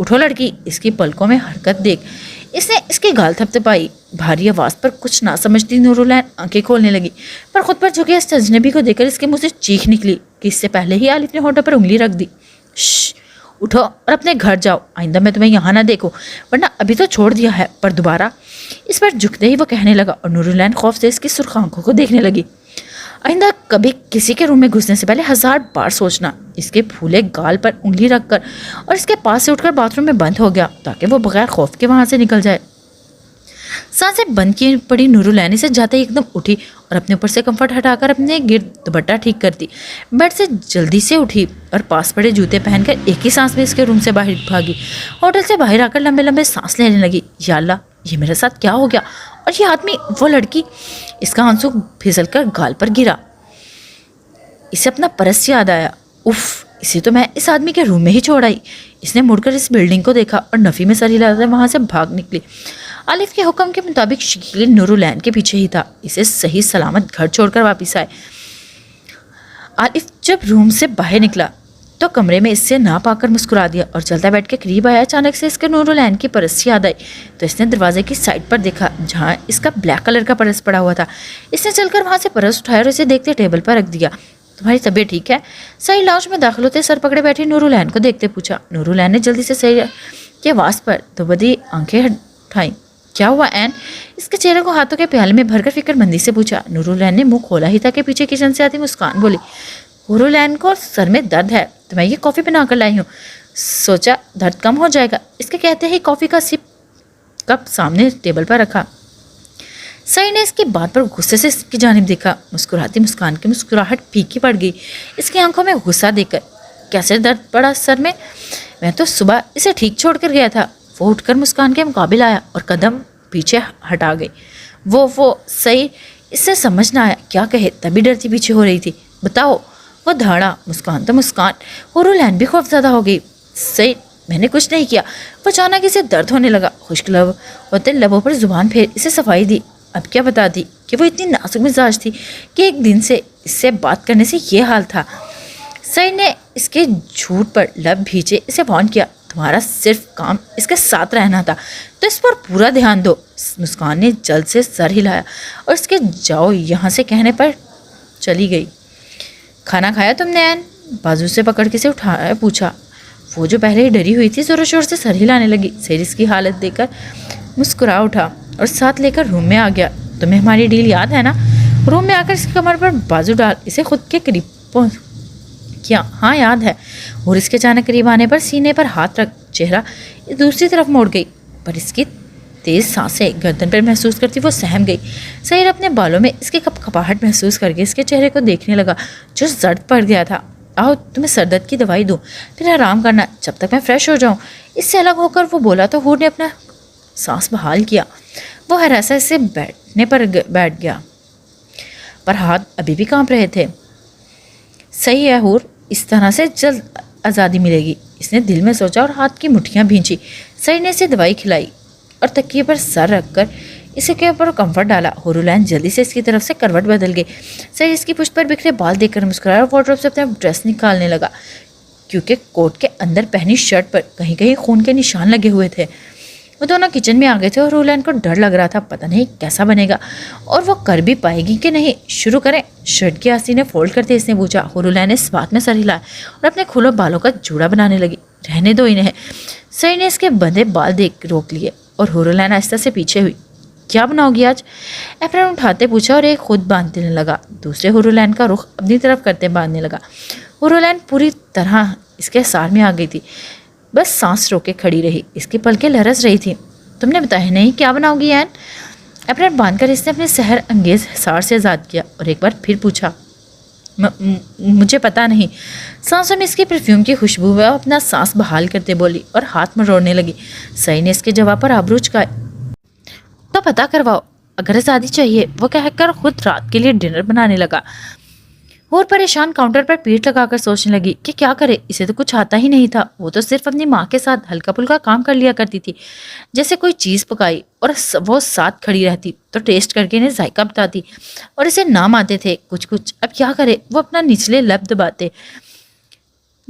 A: اٹھو لڑکی. اس کی پلکوں میں حرکت دیکھ اس نے اس کی گال تھپتھپائی. بھاری آواز پر کچھ نہ سمجھتی نورالعین آنکھیں کھولنے لگی, پر خود پر جھکے اس اجنبی کو دیکھ کر اس کے منہ سے چیخ نکلی کہ اس سے پہلے ہی عالف نے ہونٹوں پر انگلی رکھ دی. شش, اٹھو اور اپنے گھر جاؤ. آئندہ میں تمہیں یہاں نہ دیکھوں, ورنہ ابھی تو چھوڑ دیا ہے پر دوبارہ. اس پر جھکتے ہی وہ کہنے لگا اور نورالعین خوف سے اس کی سرخ آنکھوں کو دیکھنے لگی. آئندہ کبھی کسی کے روم میں گھسنے سے پہلے 1000 بار سوچنا. اس کے پھولے گال پر انگلی رکھ کر اور اس کے پاس سے اٹھ کر باتھ روم میں بند ہو گیا تاکہ وہ بغیر خوف کے وہاں سے نکل جائے. سانسیں بند کی پڑی نورالعین سے جاتے ہی ایک دم اٹھی اور اپنے اوپر سے کمفرٹ ہٹا کر اپنے گرد دوپٹہ ٹھیک کر دی. بیڈ سے جلدی سے اٹھی اور پاس پڑے جوتے پہن کر ایک ہی سانس میں اس کے روم سے باہر بھاگی. ہوٹل سے باہر آ کر لمبے لمبے سانس لینے لگی. یا اللہ, یہ میرے ساتھ کیا ہو گیا؟ اور یہ آدمی, وہ لڑکی. اس کا آنسو پھسل کر گال پر گرا. اسے اپنا پرس یاد آیا. اف, اسے تو میں اس آدمی کے روم میں ہی چھوڑ آئی. اس نے مڑ کر اس بلڈنگ کو دیکھا اور نفی میں سر ہلاتے وہاں سے بھاگ نکلی. عالف کے حکم کے مطابق شکیل نورالعین کے پیچھے ہی تھا. اسے صحیح سلامت گھر چھوڑ کر واپس آئے. عالف جب روم سے باہر نکلا تو کمرے میں اس سے نہ پا کر مسکرا دیا اور چلتا بیٹھ کے قریب آیا. اچانک سے اس کے نورالعین کی پرس یاد آئی تو اس نے دروازے کی سائڈ پر دیکھا جہاں اس کا بلیک کلر کا پرس پڑا ہوا تھا. اس نے چل کر وہاں سے پرس اٹھایا اور اسے دیکھتے ٹیبل پر رکھ دیا. تمہاری طبیعت ٹھیک ہے؟ سعید لاؤنج میں داخل ہوتے سر پکڑے بیٹھی نورالعین کو دیکھتے پوچھا. نورالعین نے جلدی سے سعید کی آواز پر تو بدی آنکھیں اٹھائیں. کیا ہوا عین؟ اس کے چہرے کو ہاتھوں کے پیالے میں بھر کر فکر مندی سے پوچھا. نورالعین نے منہ کھولا ہی تھا کہ پیچھے کچن سے آتی مسکان بولی. نورالعین کو سر میں درد ہے تو میں یہ کافی بنا کر لائی ہوں, سوچا درد کم ہو جائے گا. اس کے کہتے ہی کافی کا سپ کپ سامنے ٹیبل پر رکھا. سعید نے اس کی بات پر غصے سے اس کی جانب دیکھا. مسکراتی مسکان کی مسکراہٹ پھیکی پڑ گئی. اس کی آنکھوں میں غصہ دیکھ کر, کیسے درد پڑا سر میں؟ میں تو صبح اسے ٹھیک چھوڑ کر گیا تھا. وہ اٹھ کر مسکان کے مقابل آیا اور قدم پیچھے ہٹا گئی. وہ صحیح, اس سے سمجھ نہ آیا کیا کہے, تبھی ڈرتی پیچھے ہو رہی تھی. بتاؤ. وہ دھاڑا. مسکان تو مسکان. نورالعین بھی خوف زدہ ہو گئی. صحیح, میں نے کچھ نہیں کیا. وہ اچانک اسے درد ہونے لگا. خشک لب ہوتے لبوں پر زبان پھیر اسے صفائی دی. اب کیا بتا دی کہ وہ اتنی نازک مزاج تھی کہ ایک دن سے اس سے بات کرنے سے یہ حال تھا. سعید نے اس کے جھوٹ پر لب بھیجے اسے وارن کیا. تمہارا صرف کام اس کے ساتھ رہنا تھا تو اس پر پورا دھیان دو. مسکان نے جلد سے سر ہلایا اور اس کے جاؤ یہاں سے کہنے پر چلی گئی. کھانا کھایا تم نے عین؟ بازو سے پکڑ کے سے اٹھایا پوچھا. وہ جو پہلے ہی ڈری ہوئی تھی زور و شور سے سر ہلانے لگی. سعید اس کی حالت دیکھ کر مسکرا اٹھا اور ساتھ لے کر روم میں آ گیا. تمہیں ہماری ڈیل یاد ہے نا؟ روم میں آ کر اس کی کمر پر بازو ڈال اسے خود کے قریب کیا. ہاں یاد ہے. اور اس کے اچانک قریب آنے پر سینے پر ہاتھ رکھ چہرہ دوسری طرف موڑ گئی. پر اس کی تیز سانسیں گردن پر محسوس کرتی وہ سہم گئی. سعید اپنے بالوں میں اس کی کپ کپاہٹ محسوس کر کے اس کے چہرے کو دیکھنے لگا جو زرد پڑ گیا تھا. آؤ تمہیں سر درد کی دوائی دوں, پھر آرام کرنا جب تک میں فریش ہو جاؤں. اس سے الگ ہو کر وہ بولا تو حور نے اپنا سانس بحال کیا. وہ ہراسا اس سے بیٹھنے پر بیٹھ گیا پر ہاتھ ابھی بھی کانپ رہے تھے. صحیح ہے حور, اس طرح سے جلد آزادی ملے گی. اس نے دل میں سوچا اور ہاتھ کی مٹھیاں بھینچی. سعید نے اسے دوائی کھلائی اور تکیے پر سر رکھ کر اسے کے اوپر کمفرٹ ڈالا. نورالعین جلدی سے اس کی طرف سے کروٹ بدل گئی. سعید اس کی پشت پر بکھرے بال دیکھ کر مسکرایا اور وارڈروب سے اپنا ڈریس نکالنے لگا کیونکہ کوٹ کے اندر پہنی شرٹ پر کہیں کہیں خون کے نشان لگے ہوئے تھے. وہ دونوں کچن میں آ گئے تھے اور نورالعین کو ڈر لگ رہا تھا پتہ نہیں کیسا بنے گا اور وہ کر بھی پائے گی کہ نہیں. شروع کریں. شرٹ کی آستینیں فولڈ کرتے اس نے پوچھا. نورالعین نے اس بات میں سر ہلایا اور اپنے کھلے بالوں کا جوڑا بنانے لگی. رہنے دو انہیں. سعید نے اس کے بندھے بال دیکھ روک لیے اور نورالعین آہستہ سے پیچھے ہوئی. کیا بناؤ گی آج؟ اپرن اٹھاتے پوچھا اور ایک خود باندھنے لگا. دوسرے نورالعین کا رخ اپنی طرف کرتے باندھنے لگا. نورالعین پوری طرح اس کے سار میں آ گئی تھی. بس سانس روکے کھڑی رہی. اس کی پلکیں لرز رہی تھی. تم نے بتایا نہیں کیا بناؤ گی عین؟ اپرن باندھ کر اس نے اپنے سحر انگیز سار سے آزاد کیا اور ایک بار پھر پوچھا. مجھے پتا نہیں. سانسوں میں اس کی پرفیوم کی خوشبو ہے. اپنا سانس بحال کرتے بولی اور ہاتھ مروڑنے لگی. سعید نے اس کے جواب پر آبرو چکائے. تو پتہ کرواؤ اگر آزادی چاہیے. وہ کہہ کر خود رات کے لیے ڈنر بنانے لگا. اور پریشان کاؤنٹر پر پیٹھ لگا کر سوچنے لگی کہ کیا کرے. اسے تو کچھ آتا ہی نہیں تھا. وہ تو صرف اپنی ماں کے ساتھ ہلکا پھلکا کام کر لیا کرتی تھی. جیسے کوئی چیز پکائی اور وہ ساتھ کھڑی رہتی تو ٹیسٹ کر کے انہیں ذائقہ بتاتی اور اسے نام آتے تھے کچھ. اب کیا کرے. وہ اپنا نچلے لب دباتے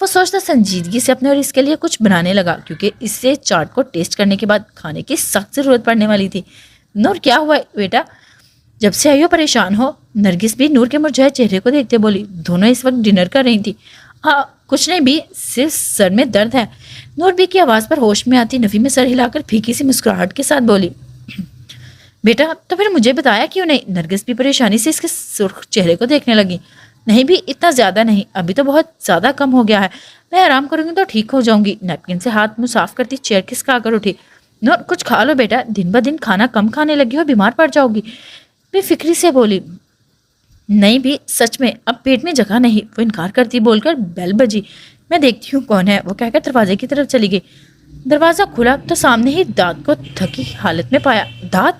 A: وہ سوچتا سنجیدگی سے اپنے اور اس کے لیے کچھ بنانے لگا کیونکہ اس سے چاٹ کو ٹیسٹ کرنے کے بعد کھانے کی سخت ضرورت پڑنے والی تھی۔ نور کیا ہوا بیٹا؟ جب سے آئی ہو پریشان ہو؟ نرگس بھی نور کے مرجھائے چہرے کو دیکھتے بولی۔ دونوں اس وقت ڈنر کر رہی تھی۔ ہاں کچھ نہیں بھی، صرف سر میں درد ہے۔ نور بھی کی آواز پر ہوش میں آتی نفی میں سر ہلا کر پھیکی سی مسکراہٹ کے ساتھ بولی۔ بیٹا تو پھر مجھے بتایا کیوں نہیں؟ نرگس بھی پریشانی سے اس کے سرخ چہرے کو دیکھنے لگی۔ نہیں بھی اتنا زیادہ نہیں، ابھی تو بہت زیادہ کم ہو گیا ہے، میں آرام کروں گی تو ٹھیک ہو جاؤں گی۔ نیپکن سے ہاتھ منہ صاف کرتی چیئر کھسکا کر اٹھی۔ نور کچھ کھا لو بیٹا، دن بہ دن کھانا کم کھانے لگی ہو، بیمار پڑ جاؤ گی، بے فکری سے بولی۔ نہیں بھی سچ میں اب پیٹ میں جگہ نہیں، وہ انکار کرتی بول کر بیل بجی۔ میں دیکھتی ہوں کون ہے، وہ کہہ کر دروازے کی طرف چلی گئی۔ دروازہ کھلا تو سامنے ہی داد کو تھکی حالت میں پایا۔ داد؟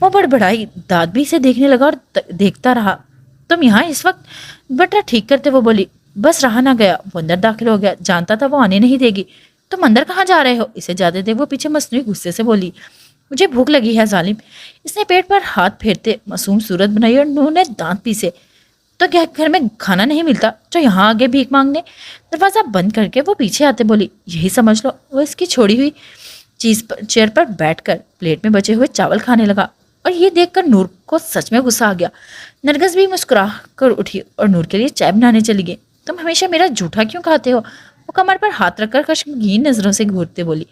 A: وہ بڑبڑائی۔ داد بھی اسے دیکھنے لگا اور دیکھتا رہا۔ تم یہاں اس وقت؟ بٹرا ٹھیک کرتے وہ بولی۔ بس رہا نہ گیا، وہ اندر داخل ہو گیا، جانتا تھا وہ آنے نہیں دے گی۔ تم اندر کہاں جا رہے ہو؟ اسے جاتے دیکھ وہ پیچھے مصنوعی غصے سے بولی۔ مجھے بھوک لگی ہے ظالم۔ اس نے پیٹ پر ہاتھ پھیرتے معصوم صورت بنائی اور نور نے دانت پیسے۔ تو کیا گھر میں کھانا نہیں ملتا جو یہاں آگے بھیک مانگنے؟ دروازہ بند کر کے وہ پیچھے آتے بولی۔ یہی سمجھ لو۔ وہ اس کی چھوڑی ہوئی چیئر پر بیٹھ کر پلیٹ میں بچے ہوئے چاول کھانے لگا اور یہ دیکھ کر نور کو سچ میں غصہ آ گیا۔ نرگس بھی مسکرا کر اٹھی اور نور کے لیے چائے بنانے چلی گئی۔ تم ہمیشہ میرا جھوٹا کیوں کھاتے ہو؟ وہ کمر پر ہاتھ رکھ کر خشمگین نظروں سے گھورتے بولی۔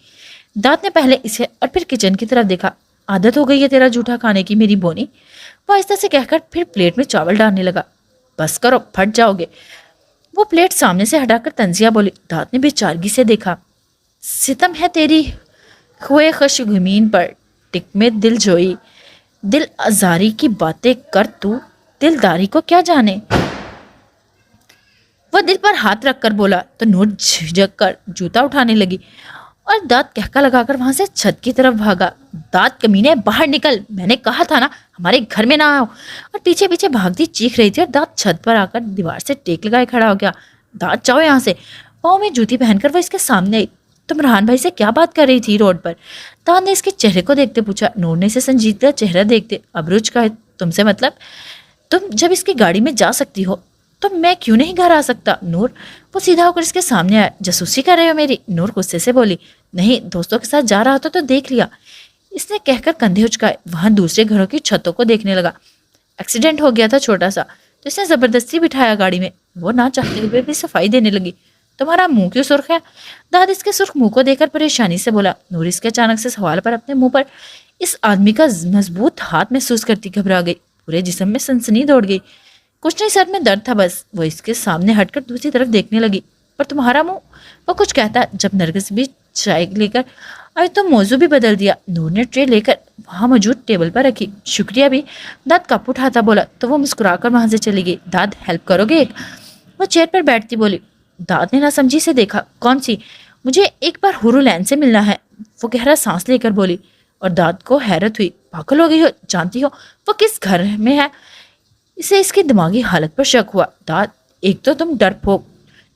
A: دانت نے پہلے اسے اور پھر کچن کی طرف دیکھا۔ عادت ہو گئی ہے تیرا جھوٹا کھانے کی میری بونی، وہ آہستہ سے کہہ کر پھر پلیٹ میں چاول ڈالنے لگا۔ بس کرو، پھٹ جاؤ گے۔ وہ پلیٹ سامنے سے ہٹا کر تنزیہ بولی۔ دانت نے بے چارگی سے دیکھا۔ ستم ہے تیری ہوئے خشمگین پر، ٹک میں دل جوئی، دل آزاری کی باتیں کر تو دلداری کو کیا جانے۔ وہ دل پر ہاتھ رکھ کر بولا تو نور جھجک کر جوتا اٹھانے لگی اور دانت کہکا لگا کر وہاں سے چھت کی طرف بھاگا۔ دانت کمینے باہر نکل، میں نے کہا تھا نا ہمارے گھر میں نہ آؤ۔ اور پیچھے پیچھے بھاگتی چیخ رہی تھی اور دانت چھت پر آ کر دیوار سے ٹیک لگائے کھڑا ہو گیا۔ دانت جاؤ یہاں سے۔ پاؤں میں جوتی پہن کر وہ اس کے سامنے آئی۔ تم رحان بھائی سے کیا بات کر رہی تھی روڈ پر؟ دانت نے اس کے چہرے کو دیکھتے پوچھا۔ نور نے اسے سنجیدہ چہرہ دیکھتے ابروج کا ہے تم سے مطلب؟ تم جب اس کی گاڑی میں جا سکتی ہو تو میں کیوں نہیں گھر آ سکتا؟ نور وہ سیدھا ہو کر اس کے سامنے آیا۔ جاسوسی کر رہے ہو میری؟ نور غصے سے بولی۔ نہیں، دوستوں کے ساتھ جا رہا تھا تو دیکھ لیا، اس نے کہہ کر کندھے اچکائے۔ وہاں دوسرے گھروں کی چھتوں کو دیکھنے لگا۔ ایکسیڈنٹ ہو گیا تھا چھوٹا سا تو اس نے زبردستی بٹھایا گاڑی میں۔ وہ نہ چاہتے ہوئے بھی صفائی دینے لگی۔ تمہارا منہ کیوں سرخ ہے؟ داد اس کے سرخ منہ کو دیکھ کر پریشانی سے بولا۔ نور اس کے اچانک سے سوال پر اپنے منہ پر اس آدمی کا مضبوط ہاتھ محسوس کرتی گھبرا گئی، پورے جسم میں سنسنی دوڑ گئی۔ کچھ نہیں، سر میں درد تھا بس۔ وہ اس کے سامنے ہٹ کر دوسری طرف دیکھنے لگی۔ پر تمہارا منہ؟ وہ کچھ کہتا جب نرگس بھی چائے لے کر آئی تو موضوع بھی بدل دیا۔ نور نے ٹرے لے کر وہاں موجود ٹیبل پر رکھی۔ شکریہ بھی، داد کپ اٹھاتا بولا تو وہ مسکرا کر وہاں سے چلی گئی۔ داد ہیلپ کرو گے ایک؟ وہ چیئر پر بیٹھتی بولی۔ داد نے نہ سمجھی سے دیکھا۔ کون سی؟ مجھے ایک بار ہورو لین سے ملنا ہے، وہ گہرا سانس لے کر بولی۔ اور داد کو حیرت ہوئی۔ پاگل ہو گئی ہو؟ جانتی ہو وہ کس گھر میں ہے؟ اسے اس کی دماغی حالت پر شک ہوا۔ داد ایک تو تم ڈر پھوک،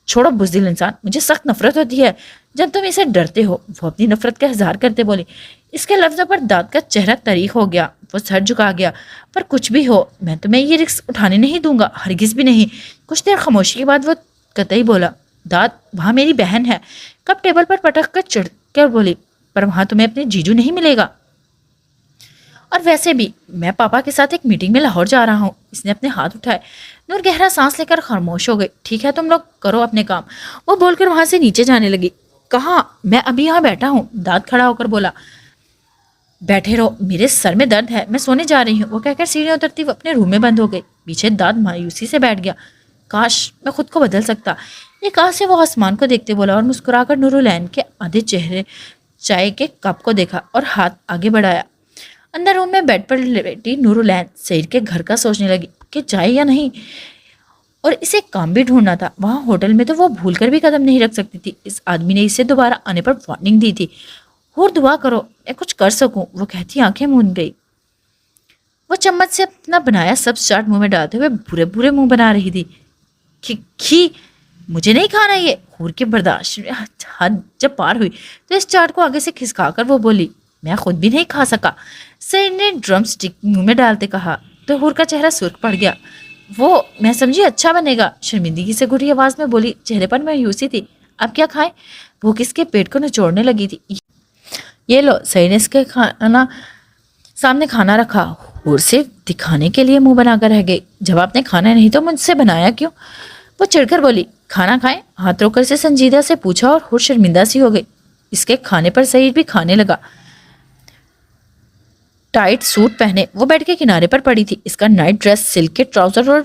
A: چھوڑو بزدل انسان، مجھے سخت نفرت ہوتی ہے جب تم اسے ڈرتے ہو۔ وہ اپنی نفرت کا اظہار کرتے بولی۔ اس کے لفظوں پر داد کا چہرہ طریق ہو گیا، وہ سر جھکا گیا۔ پر کچھ بھی ہو میں تمہیں یہ رسک اٹھانے نہیں دوں گا، ہرگز بھی نہیں۔ کچھ دیر خاموشی کے بعد وہ قطعی بولا۔ داد وہاں میری بہن ہے۔ کب ٹیبل پر پٹک کر چڑھ کر بولی۔ پر وہاں تمہیں اپنے جیجو نہیں ملے گا، اور ویسے بھی میں پاپا کے ساتھ ایک میٹنگ میں لاہور جا رہا ہوں۔ اس نے اپنے ہاتھ اٹھائے۔ نور گہرا سانس لے کر خاموش ہو گئی۔ ٹھیک ہے تم لوگ کرو اپنے کام، وہ بول کر وہاں سے نیچے جانے لگی۔ کہاں؟ میں ابھی یہاں بیٹھا ہوں، داد کھڑا ہو کر بولا۔ بیٹھے رہو، میرے سر میں درد ہے، میں سونے جا رہی ہوں، وہ کہہ کر سیڑھیاں اترتی وہ اپنے روم میں بند ہو گئی۔ پیچھے داد مایوسی سے بیٹھ گیا۔ کاش میں خود کو بدل سکتا، یہ کہا سے وہ آسمان کو دیکھتے بولا اور مسکرا کر نورالعین کے آدھے چہرے چائے کے کپ کو دیکھا اور ہاتھ آگے بڑھایا۔ اندر روم میں بیڈ پر لیٹی نورالعین سعید کے گھر کا سوچنے لگی کہ جائے یا نہیں، اور اسے کام بھی ڈھونڈنا تھا۔ وہاں ہوٹل میں تو وہ بھول کر بھی قدم نہیں رکھ سکتی تھی۔ اس آدمی نے اسے دوبارہ آنے پر وارننگ دی تھی۔ اور دعا کرو میں کچھ کر سکوں، وہ کہتی آنکھیں موند گئی۔ وہ چمچ سے اپنا بنایا سبز چاٹ منہ میں ڈالتے ہوئے برے برے منہ بنا رہی تھی۔ کھی مجھے نہیں کھانا یہ۔ حور کی برداشت حد جب پار ہوئی تو اس چاٹ کو آگے سے کھسکا کر وہ بولی۔ میں خود بھی نہیں کھا سکا، سعید نے ڈرم سٹک منہ میں ڈالتے کہا تو حور کا چہرہ سرخ پڑ گیا۔ وہ میں سمجھی اچھا بنے گا، شرمندگی سے گھٹی آواز میں بولی، چہرے پر مایوسی تھی۔ آپ کیا کھائیں؟ بھوک اس کے پیٹ کو نچوڑنے لگی تھی۔ یہ لو، سعید نے اس کے سامنے کھانا رکھا۔ اور صرف دکھانے کے لیے منہ بنا کر رہ گئی۔ جب آپ نے کھانا نہیں تو مجھ سے بنایا کیوں؟ وہ چڑھ کر بولی۔ کھانا کھائیں؟ ہاتھ روک کر سے سنجیدہ سے پوچھا اور خود شرمندہ سی ہو گئی۔ اس کے کھانے پر سعید بھی کھانے لگا۔ ٹائٹ سوٹ پہنے وہ بیڈ کے کنارے پر پڑی تھی۔ اس کا نائٹ ڈریس سلک کے ٹراؤزر اور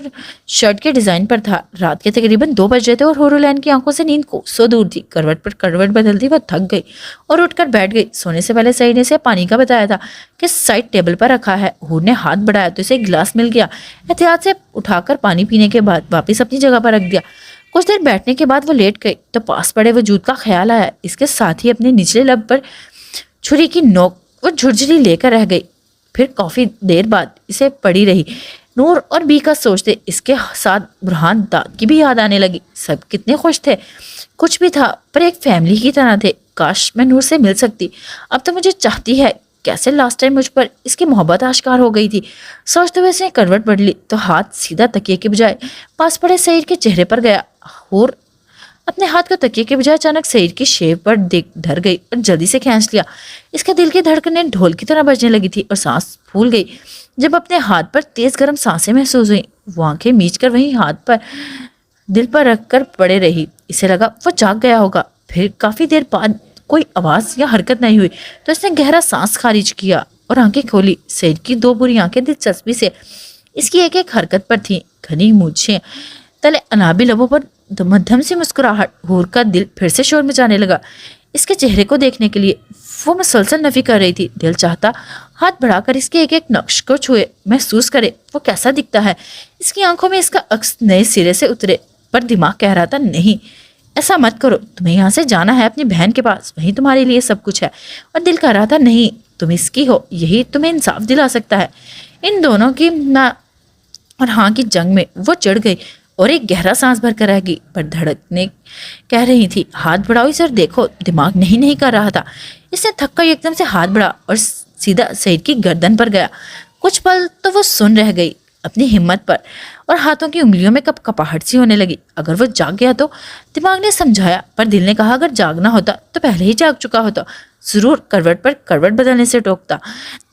A: شرٹ کے ڈیزائن پر تھا۔ رات کے تقریباً 2 بج رہے تھے اور ہورولین کی آنکھوں سے نیند کوسوں دور تھی۔ کروٹ پر کروٹ بدلتی وہ تھک گئی اور اٹھ کر بیٹھ گئی۔ سونے سے پہلے سعید نے اسے پانی کا بتایا تھا کہ سائڈ ٹیبل پر رکھا ہے۔ ہور نے ہاتھ بڑھایا تو اسے ایک گلاس مل گیا۔ احتیاط سے اٹھا کر پانی پینے کے بعد واپس اپنی جگہ پر رکھ دیا۔ کچھ دیر بیٹھنے کے بعد وہ لیٹ گئی تو پاس پڑے وجود کا خیال آیا۔ اس کے ساتھ ہی اپنے نچلے لب پر چھری کی نوک وہ جھرجھری لے کر رہ گئی۔ پھر کافی دیر بعد اسے پڑی رہی۔ نور اور بی کا سوچتے اس کے ساتھ برہان داد کی بھی یاد آنے لگی۔ سب کتنے خوش تھے، کچھ بھی تھا پر ایک فیملی کی طرح تھے۔ کاش میں نور سے مل سکتی، اب تو مجھے چاہتی ہے۔ کیسے لاسٹ ٹائم مجھ پر اس کی محبت آشکار ہو گئی تھی۔ سوچتے ہوئے اس نے کروٹ بدلی لی تو ہاتھ سیدھا تکیے کے بجائے پاس پڑے سعید کے چہرے پر گیا۔ اور اپنے ہاتھ کو تکیے کے بجائے اچانک سعید کی شیو پر دھر گئی اور جلدی سے کھینچ لیا۔ اس کے دل کی دھڑکنیں ڈھول کی طرح بجنے لگی تھی اور سانس پھول گئی۔ جب اپنے ہاتھ پر تیز گرم سانسیں محسوس ہوئی، وہ آنکھیں میچ کر وہیں ہاتھ پر دل پر رکھ کر پڑے رہی۔ اسے لگا وہ جاگ گیا ہوگا۔ پھر کافی دیر بعد کوئی آواز یا حرکت نہیں ہوئی تو اس نے گہرا سانس خارج کیا اور آنکھیں کھولی۔ سعید کی 2 بری آنکھیں دلچسپی سے اس کی ایک ایک حرکت پر تھیں۔ گھنی مونچھیں تلے انابی لبوں پر مدھم سی مسکراہٹ۔ ہور کا دل پھر سے شور مچانے لگا اس کے چہرے کو دیکھنے کے لیے۔ وہ مسلسل نفی کر رہی تھی۔ دل چاہتا ہاتھ بڑھا کر اس کے ایک ایک نقش کو چھوئے، محسوس کرے وہ کیسا دکھتا ہے۔ اس کی آنکھوں میں اس کا عکس نئے سرے سے اترے، پر دماغ کہہ رہا تھا نہیں، ایسا مت کرو، تمہیں یہاں سے جانا ہے اپنی بہن کے پاس، وہیں تمہارے لیے سب کچھ ہے۔ اور دل کہہ رہا تھا نہیں، تم اس کی ہو، یہی تمہیں انصاف دلا سکتا ہے۔ ان دونوں کی نہ اور ہاں کی جنگ میں وہ چڑھ گئی اور ایک گہرا سانس بھر کر رہ گئی، پر دھڑکنے کہہ رہی تھی ہاتھ بڑھاؤ سر، دیکھو دماغ نہیں کر رہا تھا۔ اس نے تھک کر ایک دم سے ہاتھ بڑھا اور سیدھا سعید کی گردن پر گیا۔ کچھ پل تو وہ سن رہ گئی اپنی ہمت پر، اور ہاتھوں کی انگلیوں میں کپ کپاہٹ سی ہونے لگی۔ اگر وہ جاگ گیا تو؟ دماغ نے سمجھایا، پر دل نے کہا اگر جاگنا ہوتا تو پہلے ہی جاگ چکا ہوتا، ضرور کروٹ پر کروٹ بدلنے سے ٹوکتا۔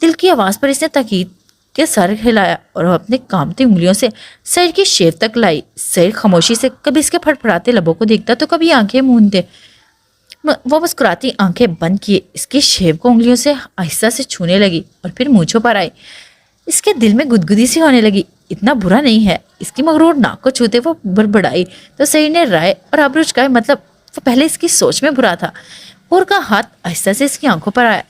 A: دل کی آواز پر اس نے تاکید کے سر ہلایا اور وہ اپنے کامتی انگلیوں سے سعید کی شیو تک لائی۔ سعید خاموشی سے کبھی اس کے پھڑپھڑاتے لبوں کو دیکھتا تو کبھی آنکھیں موندے۔ وہ مسکراتی آنکھیں بند کیے اس کی شیو کو انگلیوں سے آہستہ سے چھونے لگی اور پھر مونچھوں پر آئی۔ اس کے دل میں گدگدی سی ہونے لگی، اتنا برا نہیں ہے۔ اس کی مغرور ناک کو چھوتے وہ بڑبڑائی تو سعید نے رائے اور ابرو چکائے، مطلب وہ پہلے اس کی سوچ میں برا تھا۔ اور کا ہاتھ آہستہ سے اس کی آنکھوں پر آیا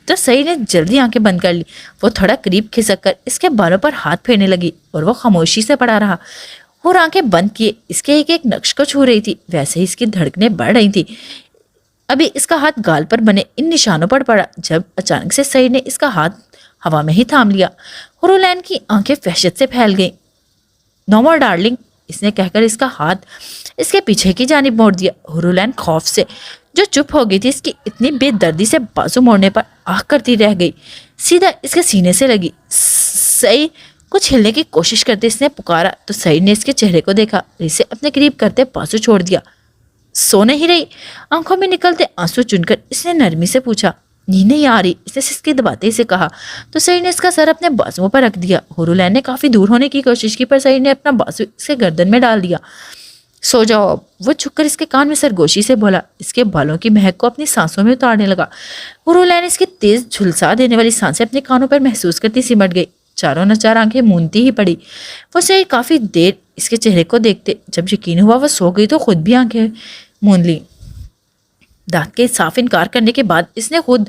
A: تو سعید نے جلدی آنکھیں بند کر لی۔ وہ تھوڑا قریب کھسک کر اس کے بالوں پر ہاتھ پھیرنے لگی اور وہ خاموشی سے پڑا رہا اور آنکھیں بند کیے اس کے ایک ایک نقش کو چھو رہی تھی۔ ویسے ہی اس کی دھڑکنیں بڑھ رہی تھی۔ ابھی اس کا ہاتھ گال پر بنے ان نشانوں پر پڑا جب اچانک سے سعید نے اس کا ہاتھ ہوا میں ہی تھام لیا۔ ہورولین کی آنکھیں وحشت سے پھیل گئیں۔ نو مور ڈارلنگ، اس نے کہہ کر اس کا ہاتھ اس کے پیچھے کی جانب موڑ دیا۔ ہورولین خوف سے جو چپ ہو گئی تھی اس کی اتنی بے دردی سے بازو موڑنے پر آہ کرتی رہ گئی، سیدھا اس کے سینے سے لگی۔ سعید، کچھ ہلنے کی کوشش کرتے اس نے پکارا تو سعید نے اس کے چہرے کو دیکھا، اسے اپنے قریب کرتے بازو چھوڑ دیا۔ سو نہیں رہی؟ آنکھوں میں نکلتے آنسو چن کر اس نے نرمی سے پوچھا۔ نیند نہیں آ رہی، اس نے سسکی دباتے اسے کہا تو سعید نے اس کا سر اپنے بازوؤں پر رکھ دیا۔ ہورولین نے کافی دور ہونے کی کوشش کی پر سعید نے اپنا بازو اس کے گردن میں ڈال دیا۔ سو جاؤ اب، وہ جھک کر اس کے کان میں سرگوشی سے بولا، اس کے بالوں کی مہک کو اپنی سانسوں میں اتارنے لگا۔ ہورولین اس کی تیز جھلسا دینے والی سانسیں اپنے کانوں پر محسوس کرتی سمٹ گئی، چاروں نچار آنکھیں مونتی ہی پڑی۔ وہ سعید کافی دیر اس کے چہرے کو دیکھتے، جب یقین ہوا وہ سو گئی تو خود بھی آنکھیں مون لی۔ دانت کے صاف انکار کرنے کے بعد اس نے خود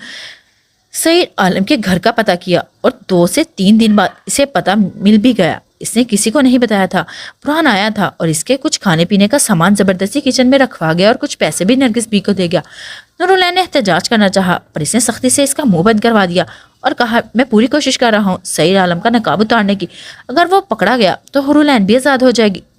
A: سعید عالم کے گھر کا پتہ کیا اور 2 سے 3 دن بعد اسے پتہ مل بھی گیا۔ اس نے کسی کو نہیں بتایا تھا۔ برہان آیا تھا اور اس کے کچھ کھانے پینے کا سامان زبردستی کچن میں رکھوا گیا اور کچھ پیسے بھی نرگس بی کو دے گیا۔ نورالعین نے احتجاج کرنا چاہا پر اس نے سختی سے اس کا منہ بند کروا دیا اور کہا میں پوری کوشش کر رہا ہوں سعید عالم کا نقاب اتارنے کی، اگر وہ پکڑا گیا تو نورالعین بھی آزاد ہو جائے گی،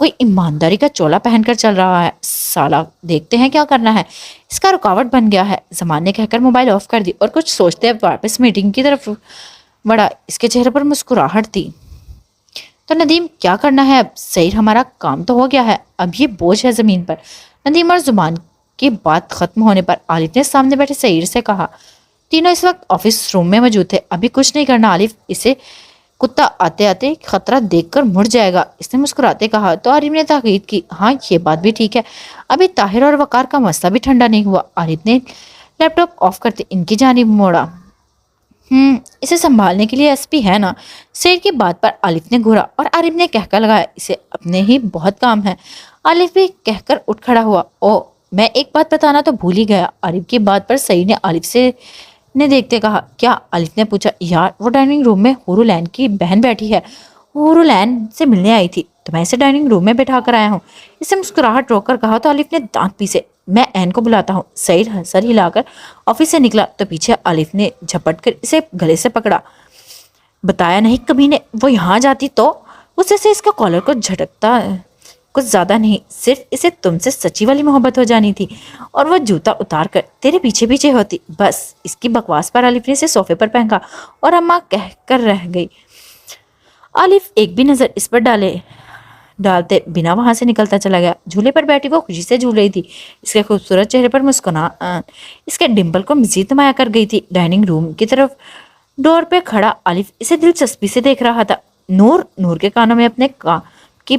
A: کوئی ایمانداری کا چولا پہن کر چل رہا ہے، سالا دیکھتے ہیں کیا کرنا ہے۔ اس کا رکاوٹ بن گیا ہے۔ زمان نے کہہ کر موبائل آف کر دی اور کچھ سوچتے واپس میٹنگ کی طرف بڑھا۔ اس کے چہرے پر مسکراہٹ تھی۔ تو ندیم کیا کرنا ہے اب؟ سعید ہمارا کام تو ہو گیا ہے، اب یہ بوجھ ہے زمین پر۔ ندیم اور زمان کی بات ختم ہونے پر عالف نے سامنے بیٹھے سعید سے کہا۔ تینوں اس وقت آفس روم میں موجود تھے۔ ابھی کچھ نہیں کرنا عالف، اسے کتا آتے آتے خطرہ دیکھ کر مڑ جائے گا، اس نے مسکراتے کہا۔ تو عارف نے تاکید کی، ہاں یہ بات بھی ٹھیک ہے، ابھی طاہر اور وقار کا مسئلہ بھی ٹھنڈا نہیں ہوا۔ عارف نے لیپ ٹاپ آف کرتے ان کی جانب موڑا۔ اسے سنبھالنے کے لیے ایس پی ہے نا؟ سعید کی بات پر عالف نے گھورا اور عارف نے کہہ کر لگایا، اسے اپنے ہی بہت کام ہے۔ عالف بھی کہہ کر اٹھ کھڑا ہوا۔ او میں ایک بات بتانا تو بھول ہی گیا۔ عارف کی بات پر سعید نے عالف سے نے دیکھتے کہا، کیا؟ عالف نے پوچھا، یار وہ ڈائننگ روم میں حور العین کی بہن بیٹھی ہے، حور العین سے ملنے آئی تھی تو میں اسے ڈائننگ روم میں بٹھا کر آیا ہوں۔ اسے مسکراہٹ روک کر کہا تو عالف نے دانت پیسے، میں عین کو بلاتا ہوں۔ سعید سر ہلا کر آفس سے نکلا تو پیچھے عالف نے جھپٹ کر اسے گلے سے پکڑا۔ بتایا نہیں کبھی نے، وہ یہاں جاتی تو غصے سے اس کا کالر کو جھٹکتا، کچھ زیادہ نہیں، صرف اسے تم سے سچی والی محبت ہو جانی تھی اور وہ جوتا اتار کر تیرے پیچھے پیچھے ہوتی۔ بس اس کی بکواس پر عالف نے اسے صوفے پر پھینکا اور اماں کہہ کر رہ گئی۔ عالف ایک بھی نظر اس پر ڈالتے بنا وہاں سے نکلتا چلا گیا۔ جھولے پر بیٹھی وہ خوشی سے جھول رہی تھی۔ اس کے خوبصورت چہرے پر مسکراہٹ اس کے ڈمپل کو مزید نمایاں کر گئی تھی۔ ڈائننگ روم کی طرف ڈور پہ کھڑا عالف اسے دلچسپی سے دیکھ رہا تھا۔ نور کے کانوں میں اپنے کام کی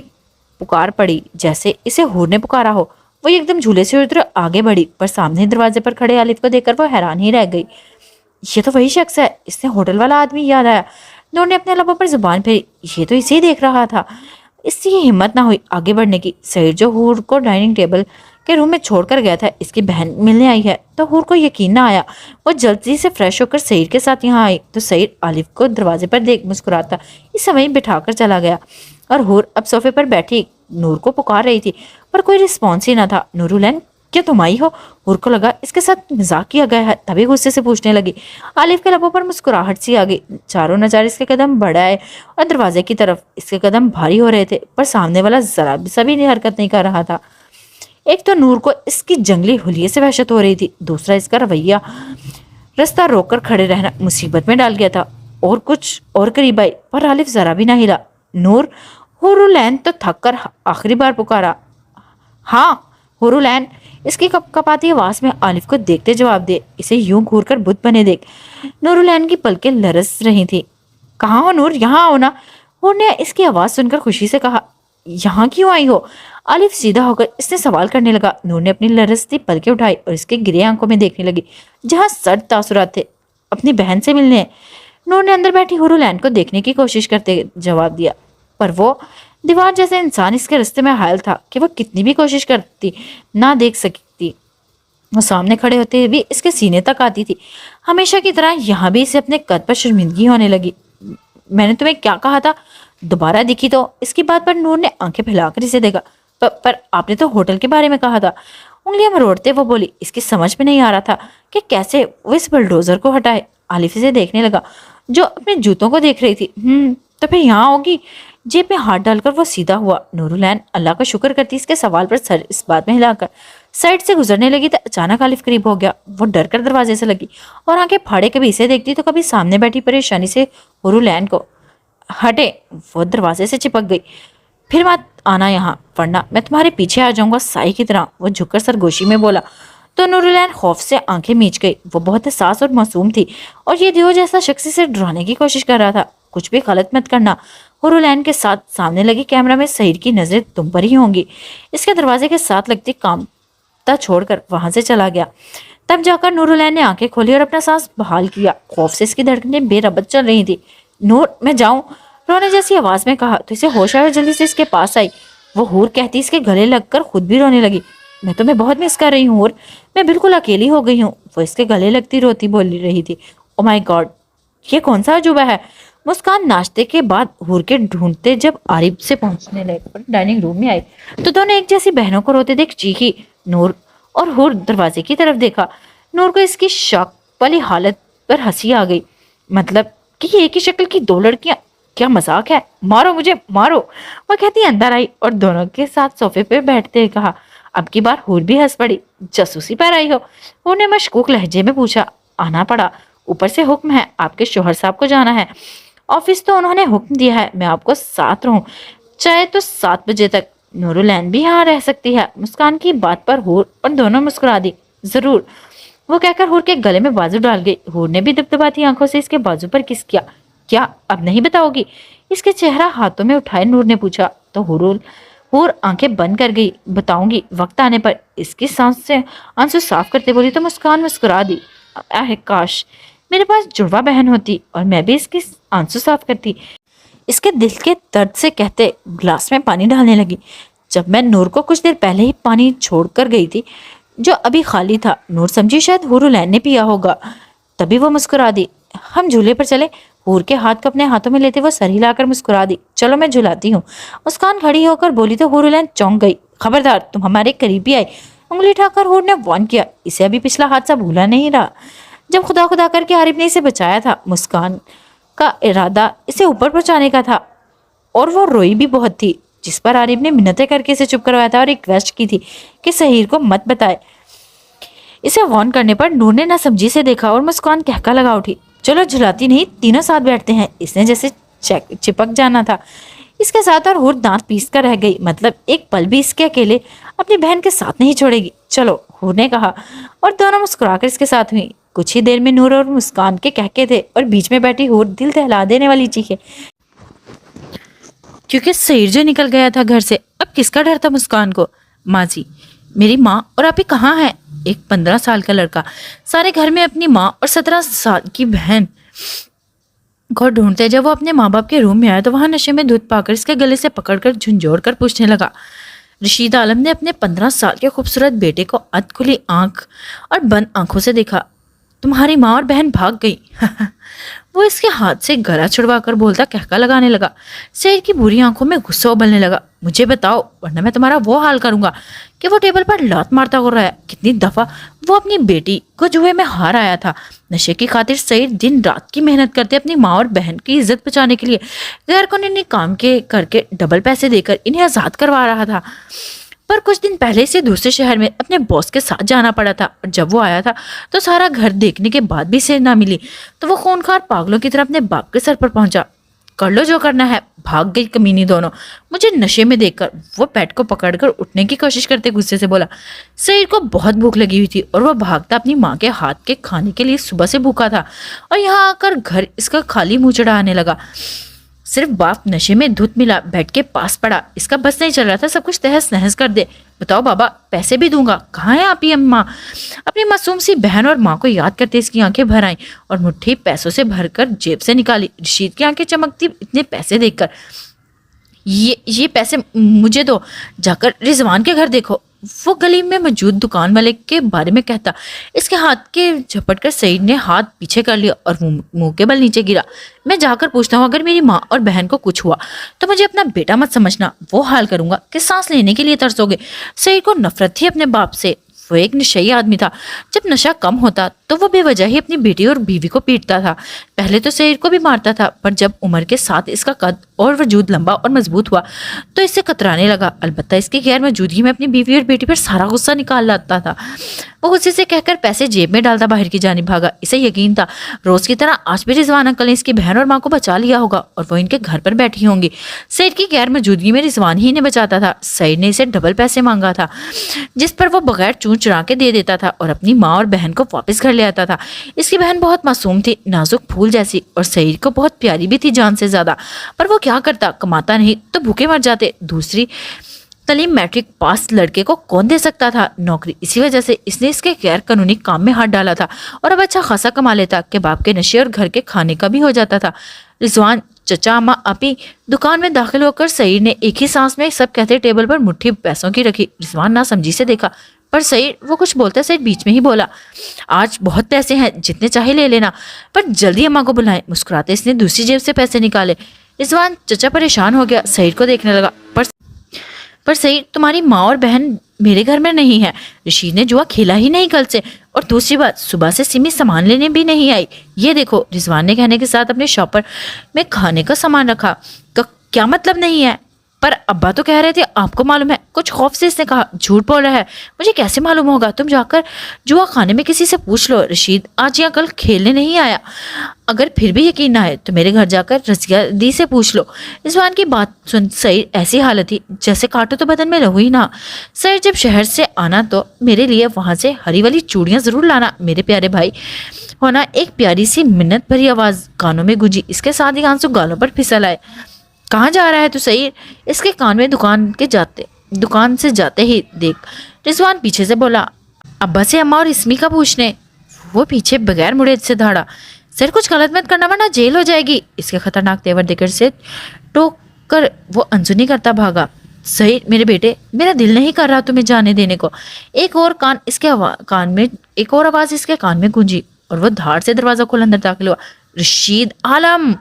A: پکار پڑی، جیسے اسے حور نے پکارا ہو۔ وہ ایک دم جھولے سے اتر آگے بڑھی، پر سامنے دروازے پر کھڑے عالف کو دیکھ کر وہ حیران ہی رہ گئی۔ یہ تو وہی شخص ہے، اس نے ہوٹل والا آدمی یاد آیا۔ نور نے اپنے لبوں پر زبان پھیری، یہ تو اسے ہی دیکھ رہا تھا۔ اس سے یہ ہمت نہ ہوئی آگے بڑھنے کی۔ سعید جو حور کو ڈائننگ ٹیبل کے روم میں چھوڑ کر گیا تھا، اس کی بہن ملنے آئی ہے، تو حور کو یقین نہ آیا۔ وہ جلدی سے فریش ہو کر سعید کے ساتھ یہاں آئی تو سعید عالف کو دروازے پر دیکھ مسکراتا اس سمے بٹھا کر چلا گیا، اور حور اب صوفے پر بیٹھی نور کو پکار رہی تھی، پر کوئی رسپانس ہی نہ تھا۔ نور العین کیا تم آئی ہو؟ حور کو لگا اس کے ساتھ مذاق کیا گیا ہے، تبھی غصے سے پوچھنے لگی۔ عالف کے لبوں پر مسکراہٹ سی آ گئی۔ چاروں نظر اس کے قدم بڑھائے اور دروازے کی طرف۔ اس کے قدم بھاری ہو رہے تھے، پر سامنے والا ذرا بھی حرکت نہیں کر رہا تھا۔ ایک تو نور کو اس کی جنگلی حلیے سے وحشت ہو رہی تھی، دوسرا اس کا رویہ رستہ روک کر کھڑے رہنا مصیبت میں ڈال گیا تھا۔ اور کچھ اور قریب آئی، پر عالف ذرا بھی نہ ہلا۔ نور، حور العین تو تھک کر آخری بار پکارا۔ ہاں حور العین، اس کی کپاتی آواز میں عالف کو دیکھتے جواب دے، اسے یوں گھور کر بت بنے دیکھ۔ نور العین کی پلکیں لرز رہی تھی۔ کہاں ہو نور، یہاں آؤ نا۔ حور نے اس کی آواز سن کر خوشی سے کہا، یہاں کیوں آئی ہو؟ عالف سیدھا ہو کر اس نے سوال کرنے لگا۔ نور نے اپنی لرزتی پلکیں اٹھائی اور اس کے گرے آنکھوں میں دیکھنے لگی جہاں سرد تاثرات تھے۔ اپنی بہن سے ملنے؟ نور نے اندر بیٹھی حور العین کو دیکھنے کی کوشش کرتے جواب دیا، پر وہ دیوار جیسے انسان اس کے رستے میں حائل تھا کہ وہ کتنی بھی کوشش کرتی نہ دیکھ سکتی۔ وہ سامنے کھڑے ہوتے بھی اس کے سینے تک آتی تھی۔ ہمیشہ کی طرح یہاں بھی اسے اپنے قد پر شرمندگی ہونے لگی۔ میں نے تمہیں کیا کہا تھا؟ دوبارہ دکھی تو؟ اس کی بات پر نور نے آنکھیں پھیلا کر اسے دیکھا۔ پر آپ نے تو ہوٹل کے بارے میں کہا تھا۔ انگلیاں مروڑتے وہ بولی۔ اس کی سمجھ میں نہیں آ رہا تھا کہ کیسے وہ اس بلڈوزر کو ہٹائے۔ عالف اسے دیکھنے لگا جو اپنے جوتوں کو دیکھ رہی تھی۔ تو پھر یہاں ہوگی۔ جیب میں ہاتھ ڈال کر وہ سیدھا ہوا۔ نور العین اللہ کا شکر کرتی اس کے سوال پر سر اس بات میں ہلا کر سائڈ سے گزرنے لگی تو اچانک عالف قریب ہو گیا۔ وہ ڈر کر دروازے سے لگی اور آنکھیں پھاڑے کبھی اسے دیکھتی تو کبھی سامنے بیٹھی پریشانی سے حور العین کو۔ ہٹے، وہ دروازے سے چپک گئی۔ پھر مت آنا یہاں، ورنہ میں تمہارے پیچھے آ جاؤں گا سائی کی طرح، وہ جھک کر سرگوشی میں بولا۔ تو نور العین خوف سے آنکھیں میچ گئی۔ وہ بہت حساس اور معصوم تھی اور یہ دیو جیسا شخص اسے ڈرانے کی کوشش کر رہا تھا۔ کچھ بھی غلط مت کرنا۔ حور العین کے ساتھ سامنے لگی کیمرہ میں سعید کی نظریں تم پر ہی ہوں گی۔ اس کے دروازے کے ساتھ لگتی کامتا چھوڑ کر وہاں سے چلا گیا۔ تب جا کر نور العین نے آنکھیں کھولی اور اپنا سانس بحال کیا۔ خوف سے اس کی دھڑکنیں بے ربط چل رہی تھی۔ نور، میں جاؤں؟ رونے جیسی آواز میں کہا تو اسے ہوش آیا اور جلدی سے اس کے پاس آئی۔ وہ حور کہتی اس کے گلے لگ کر خود بھی رونے لگی۔ میں تمہیں بہت مس کر رہی ہوں حور، میں بالکل اکیلی ہو گئی ہوں۔ وہ اس کے گلے لگتی روتی بول رہی تھی۔ او مائی گاڈ، یہ کون سا عجوبہ ہے؟ مسکان ناشتے کے بعد حور کے ڈھونڈتے جب عارف سے پہنچنے لگے اور ڈائننگ روم میں آئی تو دونوں ایک جیسی بہنوں کو روتے دیکھ چیخی۔ نور اور حور دروازے کی طرف دیکھا۔ نور کو اس کی شوق والی حالت پر ہنسی آ گئی۔ مطلب کہ ایک ہی شکل کی دو لڑکیاں کیا مذاق ہے؟ مارو مجھے مارو۔ وہ کہتی اندر آئی اور دونوں کے ساتھ صوفے پہ بیٹھتے ہوئے کہا۔ اب کی بار حور بھی ہنس پڑی۔ جاسوسی پر آئی ہو؟ حور نے مشکوک لہجے میں پوچھا۔ آنا پڑا، اوپر سے حکم ہے، آپ کے شوہر صاحب کو جانا ہے آفس، تو انہوں نے حکم دیا ہے میں آپ کو ساتھ رہوں، چاہے تو 7 بجے تک۔ نورالعین بھی یہاں رہ سکتی ہے۔ مسکان کی بات پر حور اور دونوں مسکرا دی۔ ضرور، وہ کہہ کر حور کے گلے میں بازو ڈال گئی۔ حور نے بھی دبدباتی آنکھوں سے اس کے بازو پر کس کیا۔ کیا اب نہیں بتاؤ گی؟ اس کے چہرہ ہاتھوں میں اٹھائے نور نے پوچھا تو حور آنکھیں بند کر گئی۔ بتاؤں گی وقت آنے پر، اس کی سانس سے آنسو صاف کرتے بولی تو مسکان مسکرا دی۔ کاش میرے پاس جڑوا بہن ہوتی اور میں بھی اس کی آنسو صاف کرتی، اس کے دل کے درد سے کہتے گلاس میں پانی ڈالنے لگی۔ جب میں نور کو کچھ دیر پہلے ہی پانی چھوڑ کر گئی تھی جو ابھی خالی تھا، نور سمجھی شاید حورالعین نے پیا ہوگا، تبھی وہ مسکرا دی۔ ہم جھولے پر چلے؟ حور کے ہاتھ کو اپنے ہاتھوں میں لیتے وہ سر ہلا کر مسکرا دی۔ چلو میں جھلاتی ہوں۔ مسکان کھڑی ہو کر بولی تو حورالعین چونک گئی۔ خبردار، تم ہمارے قریب بھی آئے۔ انگلی اٹھا کر حور نے وارن کیا۔ اسے ابھی پچھلا حادثہ بھولا نہیں رہا جب خدا خدا کر کے عارف نے اسے بچایا تھا۔ مسکان کا ارادہ اسے اوپر پہنچانے کا تھا اور وہ روئی بھی بہت تھی، جس پر عارف نے منتیں کر کے اسے چپ کروایا تھا اور ریکویسٹ کی تھی کہ سحیر کو مت بتائے۔ اسے وارن کرنے پر نور نے نہ سمجھی سے دیکھا اور مسکان کہکا لگا اٹھی۔ چلو جھلاتی نہیں، تینوں ساتھ بیٹھتے ہیں۔ اس نے جیسے چپک جانا تھا اس کے ساتھ اور حور دانت پیس کر رہ گئی، مطلب ایک پل بھی اس کے اکیلے اپنی بہن کے ساتھ نہیں چھوڑے گی۔ چلو، حور نے کہا اور دونوں مسکرا کر اس کے ساتھ ہوئی۔ کچھ ہی دیر میں نور اور مسکان کے کہکے تھے اور بیچ میں بیٹھی حور دل دہلا دینے والی چیخیں، کیونکہ سحیر جو نکل گیا تھا گھر سے۔ اب کس کا ڈر تھا مسکان کو؟ ماں جی، میری ماں اور آپی کہاں ہے؟ ایک 15 سال کا لڑکا سارے گھر میں اپنی ماں اور 17 سال کی بہن کو ڈھونڈتے، جب وہ اپنے ماں باپ کے روم میں آیا تو وہاں نشے میں دھت پا کر اس کے گلے سے پکڑ کر جھنجھوڑ کر پوچھنے لگا۔ رشید عالم نے اپنے 15 سال کے خوبصورت بیٹے کو ادھ کھلی آنکھ اور بند آنکھوں سے دیکھا۔ تمہاری ماں اور بہن بھاگ گئی۔ وہ اس کے ہاتھ سے گلا چھڑوا کر بولتا کہکا لگانے لگا۔ سحیر کی بری آنکھوں میں غصہ ابلنے لگا۔ مجھے بتاؤ ورنہ میں تمہارا وہ حال کروں گا کہ وہ ٹیبل پر لات مارتا ہو رہا ہے۔ کتنی دفعہ وہ اپنی بیٹی کو جوئے میں ہار آیا تھا۔ نشے کی خاطر سحیر دن رات کی محنت کرتے اپنی ماں اور بہن کی عزت بچانے کے لیے غیر قانونی کام کے کر کے ڈبل پیسے دے کر انہیں آزاد کروا رہا تھا۔ پر کچھ دن پہلے سے دوسرے شہر میں اپنے باس کے ساتھ جانا پڑا تھا اور جب وہ آیا تھا تو سارا گھر دیکھنے کے بعد بھی سیر نہ ملی تو وہ خونخوار پاگلوں کی طرح اپنے باپ کے سر پر پہنچا۔ کر لو جو کرنا ہے۔ بھاگ گئی کمینی دونوں۔ مجھے نشے میں دیکھ کر وہ پیٹ کو پکڑ کر اٹھنے کی کوشش کرتے غصے سے بولا۔ سحیر کو بہت بھوک لگی ہوئی تھی اور وہ بھاگتا اپنی ماں کے ہاتھ کے کھانے کے لیے صبح سے بھوکا تھا اور یہاں آ کر گھر اس کا خالی منہ چڑھانے لگا۔ صرف باپ نشے میں دھت ملا بیڈ کے پاس پڑا، اس کا بس نہیں چل رہا تھا سب کچھ تہس نہس کر دے۔ بتاؤ بابا، پیسے بھی دوں گا، کہاں ہے آپ ہی اماں؟ اپنی معصوم سی بہن اور ماں کو یاد کرتے اس کی آنکھیں بھر آئیں اور مٹھی پیسوں سے بھر کر جیب سے نکالی۔ رشید کی آنکھیں چمکتی اتنے پیسے دیکھ کر۔ یہ پیسے مجھے دو، جا کر رضوان کے گھر دیکھو، وہ گلی میں موجود دکان والے کے بارے میں کہتا۔ اس کے ہاتھ کے جھپٹ کر سعید نے ہاتھ پیچھے کر لیا اور منہ کے بل نیچے گرا۔ میں جا کر پوچھتا ہوں، اگر میری ماں اور بہن کو کچھ ہوا تو مجھے اپنا بیٹا مت سمجھنا، وہ حال کروں گا کہ سانس لینے کے لیے ترسو گے۔ سعید کو نفرت تھی اپنے باپ سے، وہ ایک نشئی آدمی تھا۔ جب نشہ کم ہوتا تو وہ بے وجہ ہی اپنی بیٹی اور بیوی کو پیٹتا تھا۔ پہلے تو سعید کو بھی مارتا تھا، پر جب عمر کے ساتھ اس کا قد اور وجود لمبا اور مضبوط ہوا تو اس سے کترانے لگا۔ البتہ اس کی غیر موجودگی میں اپنی بیوی اور بیٹی پر سارا غصہ نکال لاتا تھا۔ وہ غصے سے کہہ کر پیسے جیب میں ڈالتا باہر کی جانب بھاگا۔ اسے یقین تھا روز کی طرح آج بھی رضوان انکل نے اس کی بہن اور ماں کو بچا لیا ہوگا اور وہ ان کے گھر پر بیٹھی ہوں گی۔ سعید کی غیر موجودگی میں رضوان ہی انہیں بچاتا تھا۔ سعید نے اسے ڈبل پیسے مانگا تھا جس پر وہ بغیر چون چرا کے دے دیتا تھا اور اپنی ماں اور بہن کو واپس گھر لے آتا تھا۔ اس کی بہن بہت معصوم تھی، نازک پھول جیسی، اور سعید کو بہت پیاری بھی تھی جان سے زیادہ، پر وہ کیا کرتا، کماتا نہیں تو بھوکے مر جاتے۔ دوسری تعلیم میٹرک پاس لڑکے کو کون دے سکتا تھا نوکری، اسی وجہ سے اس نے اس کے غیر قانونی کام میں ہاتھ ڈالا تھا اور اب اچھا خاصا کما لیتا کہ باپ کے نشے اور گھر کے کھانے کا بھی ہو جاتا تھا۔ رضوان، چچا، اماں، آپی دکان میں داخل ہو کر سعید نے ایک ہی سانس میں سب کہتے ٹیبل پر مٹھی پیسوں کی رکھی۔ رضوان نہ سمجھی سے دیکھا، پر سعید وہ کچھ بولتا، سعید بیچ میں ہی بولا، آج بہت پیسے ہیں، جتنے چاہے لے لینا، پر جلدی اماں کو بلائیں۔ مسکراتے اس نے دوسری جیب سے پیسے نکالے۔ رضوان چچا پریشان ہو گیا، سعید کو دیکھنے لگا، پر سعید، تمہاری ماں اور بہن میرے گھر میں نہیں ہے. رشید نے جوا کھیلا ہی نہیں کل سے. اور دوسری بات, صبح سے سمی سامان لینے بھی نہیں آئی. یہ دیکھو. رضوان نے کہنے کے ساتھ اپنے شاپر میں کھانے کا سامان رکھا. کیا مطلب نہیں ہے؟ پر ابا تو کہہ رہے تھے آپ کو معلوم ہے. کچھ خوف سے اس نے کہا. جھوٹ بول رہا ہے, مجھے کیسے معلوم ہوگا؟ تم جا کر جوا خانے میں کسی سے پوچھ لو. رشید آج یا کل کھیلنے نہیں آیا. اگر پھر بھی یقین نہ ہے تو میرے گھر جا کر رضیہ دی سے پوچھ لو. رضوان کی بات سن سعید ایسی حالت تھی جیسے کاٹو تو بدن میں لہو ہی نہ. سعید جب شہر سے آنا تو میرے لیے وہاں سے ہری والی چوڑیاں ضرور لانا میرے پیارے بھائی. ہونا ایک پیاری سی منت بھری آواز کانوں میں گونجی. اس کے ساتھ ہی آنسو گالوں پر پھسل آئے. کہاں جا رہا ہے تو سعید؟ اس کے کان میں دکان سے جاتے ہی دیکھ رضوان پیچھے سے بولا. ابا سے اماں اور اسمی کا پوچھنے. وہ پیچھے بغیر مڑے سے دھاڑا. سر کچھ غلط مت کرنا ورنہ جیل ہو جائے گی. اس کے خطرناک تیور دیکھ کر سے ٹوک کر وہ انسنی کرتا بھاگا. سعید میرے بیٹے, میرا دل نہیں کر رہا تمہیں جانے دینے کو. ایک اور آواز اس کے کان میں گونجی اور وہ دھاڑ سے دروازہ کھول اندر داخل ہوا. رشید عالم.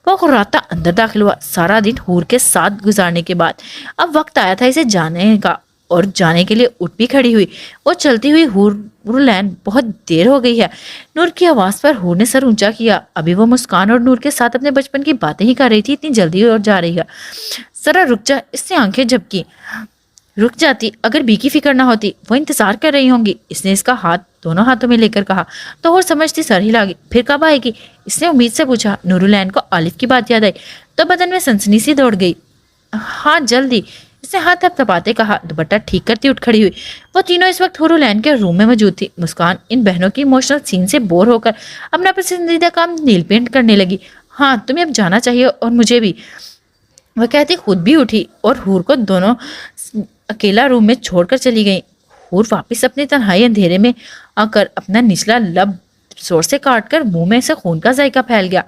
A: وہ خراتا اندر داخل ہوا. سارا دن حور کے ساتھ گزارنے کے بعد اب وقت آیا تھا اسے جانے کا, اور جانے کے لیے اٹھ بھی کھڑی ہوئی. وہ چلتی ہوئی حور لین بہت دیر ہو گئی ہے. نور کی آواز پر حور نے سر اونچا کیا. ابھی وہ مسکان اور نور کے ساتھ اپنے بچپن کی باتیں ہی کر رہی تھی. اتنی جلدی اور جا رہی ہے؟ ذرا رک جا. اس نے آنکھیں جھپکی. رک جاتی اگر بی کی فکر نہ ہوتی. وہ انتظار کر رہی ہوں گی. اس نے اس کا ہاتھ دونوں ہاتھوں میں لے کر کہا. تو اور سمجھتی سر ہلا گی. پھر کب آئے گی؟ اس نے امید سے پوچھا. نورالعین کو عالف کی بات یاد آئی تو بدن میں سنسنی سی دوڑ گئی. ہاں جلدی. اس نے ہاتھ تھپ تھپاتے کہا. دوپٹہ ٹھیک کرتی اٹھ کھڑی ہوئی. وہ تینوں اس وقت نورالعین کے روم میں موجود تھی. مسکان ان بہنوں کی ایموشنل سین سے بور ہو کر اپنا پسندیدہ کام نیل پینٹ کرنے لگی. ہاں تمہیں اب جانا چاہیے اور مجھے بھی. وہ کہتی خود بھی اٹھی اور حور کو دونوں اکیلا روم میں چھوڑ کر چلی گئی. حور واپس اپنی تنہائی اندھیرے میں آ کر اپنا نچلا لب زور سے کاٹ کر منہ میں سے خون کا ذائقہ پھیل گیا.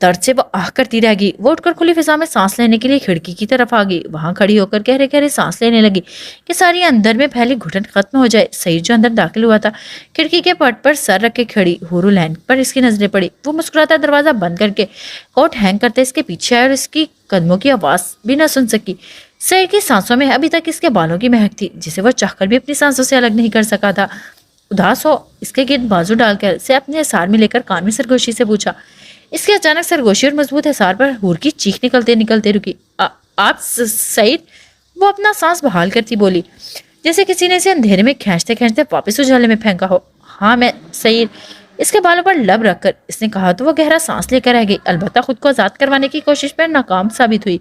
A: درد سے وہ آہ کرتی رہ گئی. وہ اٹھ کر کھلی فضا میں سانس لینے کے لیے کھڑکی کی طرف آ گئی. وہاں کھڑی ہو کر گہرے گہرے سانس لینے لگی کہ ساری اندر میں پھیلی گھٹن ختم ہو جائے. سعید جو اندر داخل ہوا تھا کھڑکی کے پٹ پر سر رکھ کے کھڑی نورالعین پر اس کی نظریں پڑی. وہ مسکراتا دروازہ بند کر کے کوٹ ہینگ کرتے اس کے پیچھے آئے اور اس کی قدموں کی آواز بھی نہ سن سکی. سعید کی سانسوں میں ابھی تک اس کے بالوں کی مہک تھی جسے وہ چاہ کر بھی اپنی سانسوں سے الگ نہیں کر سکا تھا. اداس ہو اس کے گرد بازو ڈال کر اسے اپنے اثار میں لے کر کان میں سرگوشی سے پوچھا. اس کے اچانک سرگوشی اور مضبوط اثار پر حور کی چیخ نکلتے رکی. آپ سعید؟ وہ اپنا سانس بحال کرتی بولی جیسے کسی نے اسے اندھیرے میں کھینچتے کھینچتے واپس اجالے میں پھینکا ہو. ہاں میں سعید. اس کے بالوں پر لب رکھ کر اس نے کہا تو وہ گہرا سانس لے کر رہ گئی. البتہ خود کو آزاد کروانے کی کوشش پر ناکام ثابت ہوئی.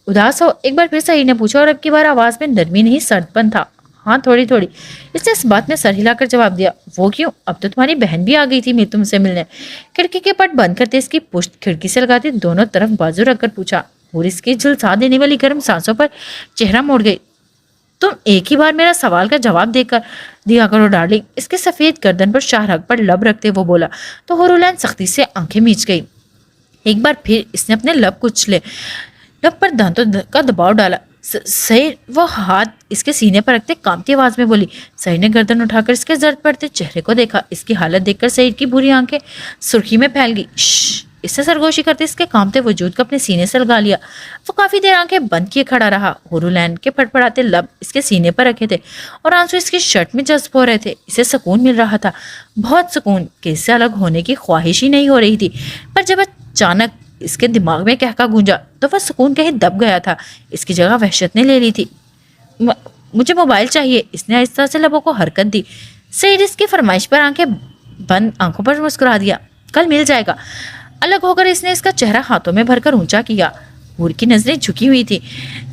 A: اداس ہو ایک بار پھر سعید نے پوچھا اور اب کی بار آواز میں نرمی نہیں سرد پن تھا. ہاں تھوڑی تھوڑی. اس نے اس بات میں سر ہلا کر جواب دیا. وہ کیوں؟ اب تو تمہاری بہن بھی آ گئی تھی تم سے ملنے. کھڑکی کے پٹ بند کرتے اس کی پشت کھڑکی سے لگاتے دونوں طرف بازو رکھ کر پوچھا. اور اس کی جھلسا دینے والی گرم سانسوں پر چہرہ موڑ گئی. تم ایک ہی بار میرا سوال کا جواب دیا کرو ڈارلنگ. اس کے سفید گردن پر شاہراگ پر لب رکھتے وہ بولا تو نورالعین سختی سے آنکھیں میچ گئی. ایک بار پھر اس نے اپنے لب کچلے. لب پر دانتوں کا دباؤ ڈالا. سعید. وہ ہاتھ اس کے سینے پر رکھتے کامتی آواز میں بولی. سعید نے گردن اٹھا کر اس کے زرد پڑتے چہرے کو دیکھا. اس کی حالت دیکھ کر سعید کی بری آنکھیں سرخی میں پھیل گئی. اس نے سرگوشی کرتے اس کے کامتے وجود کو اپنے سینے سے لگا لیا. وہ کافی دیر آنکھیں بند کیے کھڑا رہا. نورالعین کے پڑپڑاتے لب اس کے سینے پر رکھے تھے اور آنسو اس کی شرٹ میں جذب ہو رہے تھے. اسے سکون مل رہا تھا, بہت سکون, کہ اس سے الگ ہونے کی خواہش ہی نہیں ہو رہی تھی. پر جب اچانک اس کے دماغ میں کہکا گونجا تو وہ سکون کہیں دب گیا تھا. اس کی جگہ وحشت نے لے لی تھی. مجھے موبائل چاہیے. اس نے آہستہ سے لبوں کو حرکت دی. سعید اس کی فرمائش پر آنکھوں پر مسکرا دیا. کل مل جائے گا. الگ ہو کر اس نے اس کا چہرہ ہاتھوں میں بھر کر اونچا کیا. حور کی نظریں جھکی ہوئی تھی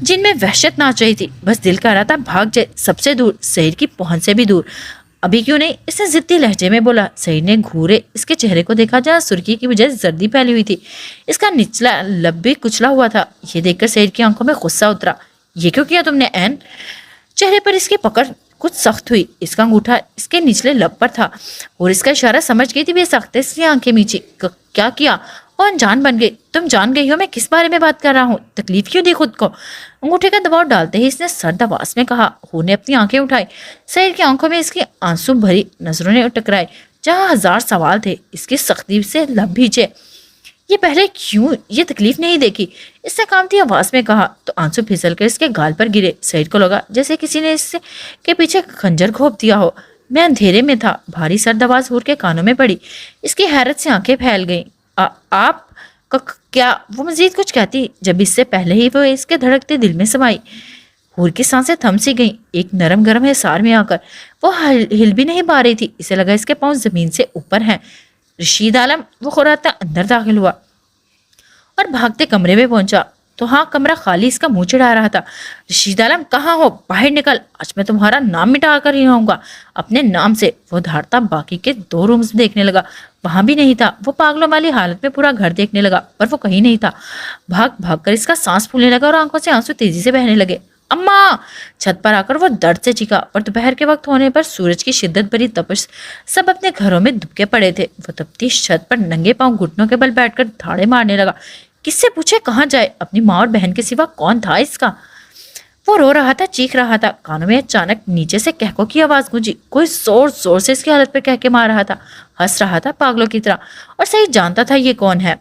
A: جن میں وحشت ناچ رہی تھی. بس دل کر رہا تھا بھاگ جائے سب سے دور, سعید کی پہنچ سے بھی دور. ابھی کیوں نہیں؟ اس نے ضدی لہجے میں بولا. سعید نے گھورے اس کے چہرے کو دیکھا جہاں سرخی کی بجائے زردی پھیلی ہوئی تھی. اس کا نچلا لب بھی کچلا ہوا تھا. یہ دیکھ کر سعید کی آنکھوں میں غصہ اترا. یہ کیوں کیا تم نے عین؟ چہرے پر اس کی پکڑ کچھ سخت ہوئی. اس کا انگوٹھا اس کے نچلے لب پر تھا اور اس کا اشارہ سمجھ گئی تھی. بے سخت اس کی آنکھیں میچی. کیا کیا؟ وہ انجان بن گئی. تم جان گئی ہو میں کس بارے میں بات کر رہا ہوں. تکلیف کیوں دی خود کو؟ انگوٹھے کا دباؤ ڈالتے ہی اس نے سرد آواز میں کہا. حور نے اپنی آنکھیں اٹھائی. سعید کی آنکھوں میں اس کی آنسو بھری نظروں نے ٹکرائے جہاں ہزار سوال تھے. اس کی سختی سے لب بھیجے. یہ پہلے کیوں یہ تکلیف نہیں دیکھی؟ اس نے کامتی آواز میں کہا تو آنسو پھسل کر اس کے گال پر گرے۔ سعید کو لگا جیسے کسی نے اس کے پیچھے خنجر گھونپ دیا ہو۔ میں اندھیرے میں تھا۔ بھاری سرد آواز حور کے کانوں میں پڑی۔ اس کی حیرت سے آنکھیں پھیل گئیں۔ آپ کیا؟ وہ مزید کچھ کہتی جب اس سے پہلے ہی وہ اس کے دھڑکتے دل میں سمائی۔ حور کی سانسیں تھم سی گئیں۔ ایک نرم گرم حصار میں آ کر وہ ہل بھی نہیں پا رہی تھی۔ اسے لگا اس کے پاؤں زمین سے اوپر ہیں۔ رشید عالم، وہ خراتا اندر داخل ہوا اور بھاگتے کمرے میں پہنچا تو ہاں، کمرہ خالی، اس کا منہ چڑھا رہا تھا۔ رشید عالم، کہاں ہو؟ باہر نکل، آج میں تمہارا نام مٹا کر ہی رہوں گا اپنے نام سے۔ وہ دھاڑتا باقی کے 2 رومز دیکھنے لگا، وہاں بھی نہیں تھا۔ وہ پاگلوں والی حالت میں پورا گھر دیکھنے لگا پر وہ کہیں نہیں تھا۔ بھاگ بھاگ کر اس کا سانس پھولنے لگا اور آنکھوں سے آنسو تیزی سے بہنے لگے۔ اماں! چھت پر آ کر وہ درد سے چیخا اور دوپہر کے وقت ہونے پر سورج کی شدت بھری تپش سب اپنے گھروں میں دبکے پڑے تھے۔ وہ تپتی چھت پر ننگے پاؤں گھٹنوں کے بل بیٹھ کر دھاڑے مارنے لگا۔ کس سے پوچھے کہاں جائے؟ اپنی ماں اور بہن کے سوا کون تھا اس کا؟ وہ رو رہا تھا، چیخ رہا تھا۔ کانوں میں اچانک نیچے سے کہکوں کی آواز گونجی۔ کوئی زور زور سے اس کی حالت پر کہکے مار رہا تھا، ہنس رہا تھا پاگلوں کی طرح، اور صحیح جانتا تھا یہ کون ہے۔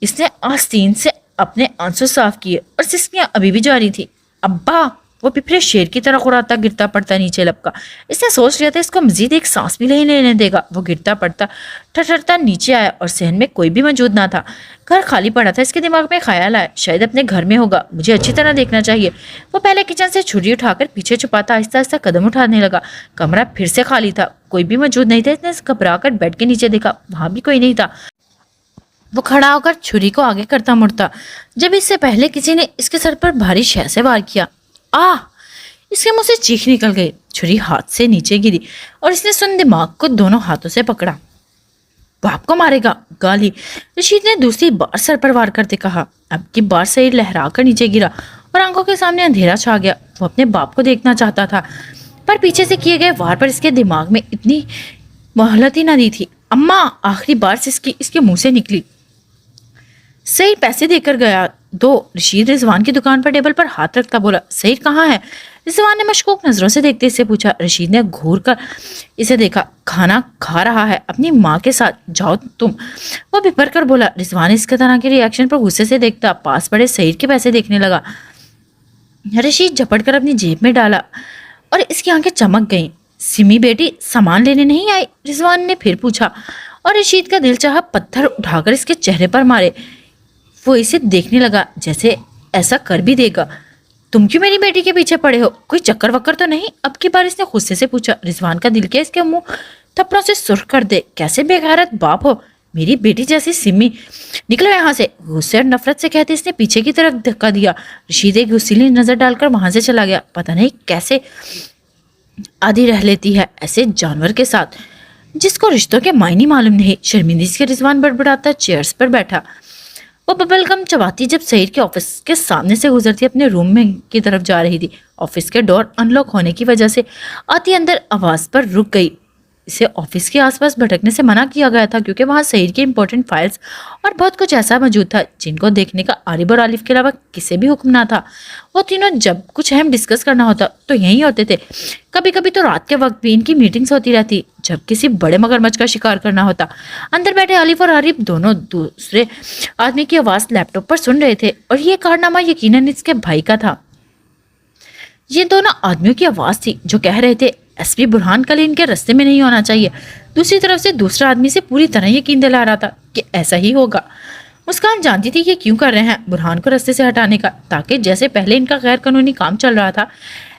A: اس نے آستین سے اپنے آنسو صاف کیے اور سسکیاں ابھی بھی جاری تھی۔ ابا! وہ پپھرے شیر کی طرح خراتا گرتا پڑتا نیچے لپکا۔ اس نے سوچ لیا تھا اس کو مزید ایک سانس بھی نہیں لینے دے گا۔ وہ گرتا پڑتا ٹھٹرتا نیچے آیا اور صحن میں کوئی بھی موجود نہ تھا۔ گھر خالی پڑا تھا۔ اس کے دماغ میں خیال آیا، شاید اپنے گھر میں ہوگا، مجھے اچھی طرح دیکھنا چاہیے۔ وہ پہلے کچن سے چھری اٹھا کر پیچھے چھپاتا آہستہ آہستہ قدم اٹھانے لگا۔ کمرہ پھر سے خالی تھا، کوئی بھی موجود نہیں تھا۔ اس نے گھبرا کر بیڈ کے نیچے دیکھا، وہاں بھی کوئی نہیں تھا۔ وہ کھڑا ہو کر چھری کو آگے کرتا مڑتا جب اس سے پہلے کسی نے اس کے سر پر بھاری شے سے وار کیا۔ اس کے منہ سے چیخ نکل گئی۔ چھری ہاتھ سے نیچے گری اور اس نے سن دماغ کو دونوں ہاتھوں سے پکڑا۔ باپ کو مارے گا؟ گالی! رشید نے دوسری بار سر پر وار کرتے کہا۔ اب کی بار سعید لہرا کر نیچے گرا اور آنکھوں کے سامنے اندھیرا چھا گیا۔ وہ اپنے باپ کو دیکھنا چاہتا تھا پر پیچھے سے کیے گئے وار پر اس کے دماغ میں اتنی مہلت ہی نہ دی تھی۔ اماں! آخری بار سسکی اس کے منہ سے نکلی۔ سعید پیسے دے کر گیا 2۔ رشید رضوان کی دکان پر ٹیبل پر ہاتھ رکھتا بولا۔ سعید کہاں ہے؟ رضوان نے مشکوک نظروں سے دیکھتے اسے پوچھا۔ رشید نے گھور کر اسے دیکھا۔ کھانا کھا رہا ہے اپنی ماں کے ساتھ، جاؤ تم۔ وہ بھر کر بولا۔ رضوان اس کے طرح کے ری ایکشن پر غصے سے دیکھتا پاس پڑے سعید کے پیسے دیکھنے لگا۔ رشید جھپٹ کر اپنی جیب میں ڈالا اور اس کی آنکھیں چمک گئیں۔ سمی بیٹی سامان لینے نہیں آئی؟ رضوان نے پھر پوچھا اور رشید کا دل چاہا پتھر اٹھا کر اس کے چہرے پر مارے۔ وہ اسے دیکھنے لگا جیسے ایسا کر بھی دے گا۔ تم کیوں میری بیٹی کے پیچھے پڑے ہو؟ کوئی چکر وکر تو نہیں؟ اب کی بار اس نے غصے سے پوچھا۔ رضوان کا دل کیا اس کے منہ تھپڑوں سے سرخ کر دے۔ کیسے بے غیرت باپ ہو، میری بیٹی جیسی سمی! نکلو یہاں سے! غصے اور نفرت سے کہتے اس نے پیچھے کی طرف دھکا دیا۔ رشید ایک غصیلی نظر ڈال کر وہاں سے چلا گیا۔ پتہ نہیں کیسے آدھی رہ لیتی ہے ایسے جانور کے ساتھ جس کو رشتوں کے معنی معلوم نہیں۔ شرمندگی سے رضوان بڑبڑاتا چیئرز پر بیٹھا۔ وہ ببل گم چباتی جب سعید کے آفس کے سامنے سے گزرتی اپنے روم میں کی طرف جا رہی تھی۔ آفس کے ڈور ان لاک ہونے کی وجہ سے آتی اندر آواز پر رک گئی۔ اسے آفس کے آس پاس بھٹکنے سے منع کیا گیا تھا کیونکہ وہاں سعید کے امپورٹنٹ فائلز اور بہت کچھ ایسا موجود تھا جن کو دیکھنے کا عارف اور عالف کے علاوہ کسی بھی حکم نہ تھا۔ وہ تینوں جب کچھ اہم ڈسکس کرنا ہوتا تو یہیں ہوتے تھے۔ کبھی کبھی تو رات کے وقت بھی ان کی میٹنگز ہوتی رہتی جب کسی بڑے مگرمچھ کا شکار کرنا ہوتا۔ اندر بیٹھے عالف اور عارف دونوں دوسرے آدمی کی آواز لیپ ٹاپ پر سن رہے تھے اور یہ کارنامہ یقیناً اس کے بھائی کا تھا۔ یہ دونوں آدمیوں کی آواز تھی جو کہہ رہے تھے ایس پی برہان کل ان کے رستے میں نہیں ہونا چاہیے۔ دوسری طرف سے دوسرا آدمی سے پوری طرح یقین دلا رہا تھا کہ ایسا ہی ہوگا۔ مسکان جانتی تھی کہ کیوں کر رہے ہیں، برہان کو رستے سے ہٹانے کا، تاکہ جیسے پہلے ان کا غیر قانونی کام چل رہا تھا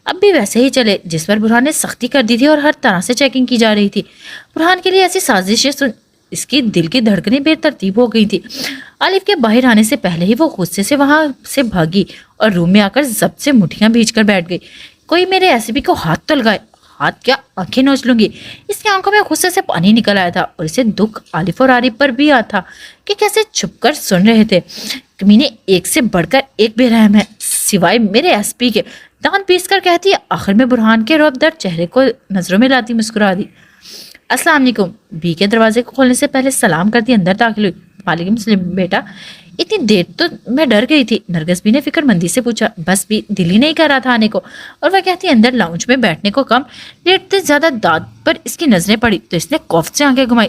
A: اب بھی ویسے ہی چلے جس پر برہان نے سختی کر دی تھی اور ہر طرح سے چیکنگ کی جا رہی تھی۔ برہان کے لیے ایسی سازشیں اس کی دل کی دھڑکنیں بے ترتیب ہو گئی تھی۔ عالف کے باہر آنے سے پہلے ہی وہ غصے سے وہاں سے بھاگی اور روم میں آ کر ضبط سے مٹھیاں بھیج کر بیٹھ گئی۔ کوئی میرے ایس پی کو ہاتھ تو لگائے، ہاتھ کیا آنکھیں نوچ لوں گی۔ اس کی آنکھوں میں غصے سے پانی نکل آیا تھا اور اسے دکھ عالف اور عارف پر بھی آیا تھا کہ کیسے چھپ کر سن رہے تھے۔ کمینے ایک سے بڑھ کر ایک بے رحم ہے سوائے میرے ایس پی کے، دانت پیس کر کہتی ہے۔ آخر میں برہان کے رعب در چہرے کو نظروں میں لاتی مسکرا دی۔ السلام علیکم۔ بی کے دروازے کو کھولنے سے پہلے سلام کرتی اندر داخل ہوئی۔ وعلیکم السلام بیٹا، اتنی دیر تو میں ڈر گئی تھی۔ نرگس بھی نے فکر مندی سے پوچھا۔ بس بھی دل ہی نہیں کر رہا تھا آنے کو، اور وہ کہتی اندر لاؤنج میں بیٹھنے کو کم لیٹتے زیادہ دانت پر اس کی نظریں پڑی تو اس نے خوف سے آنکھیں گھمائی۔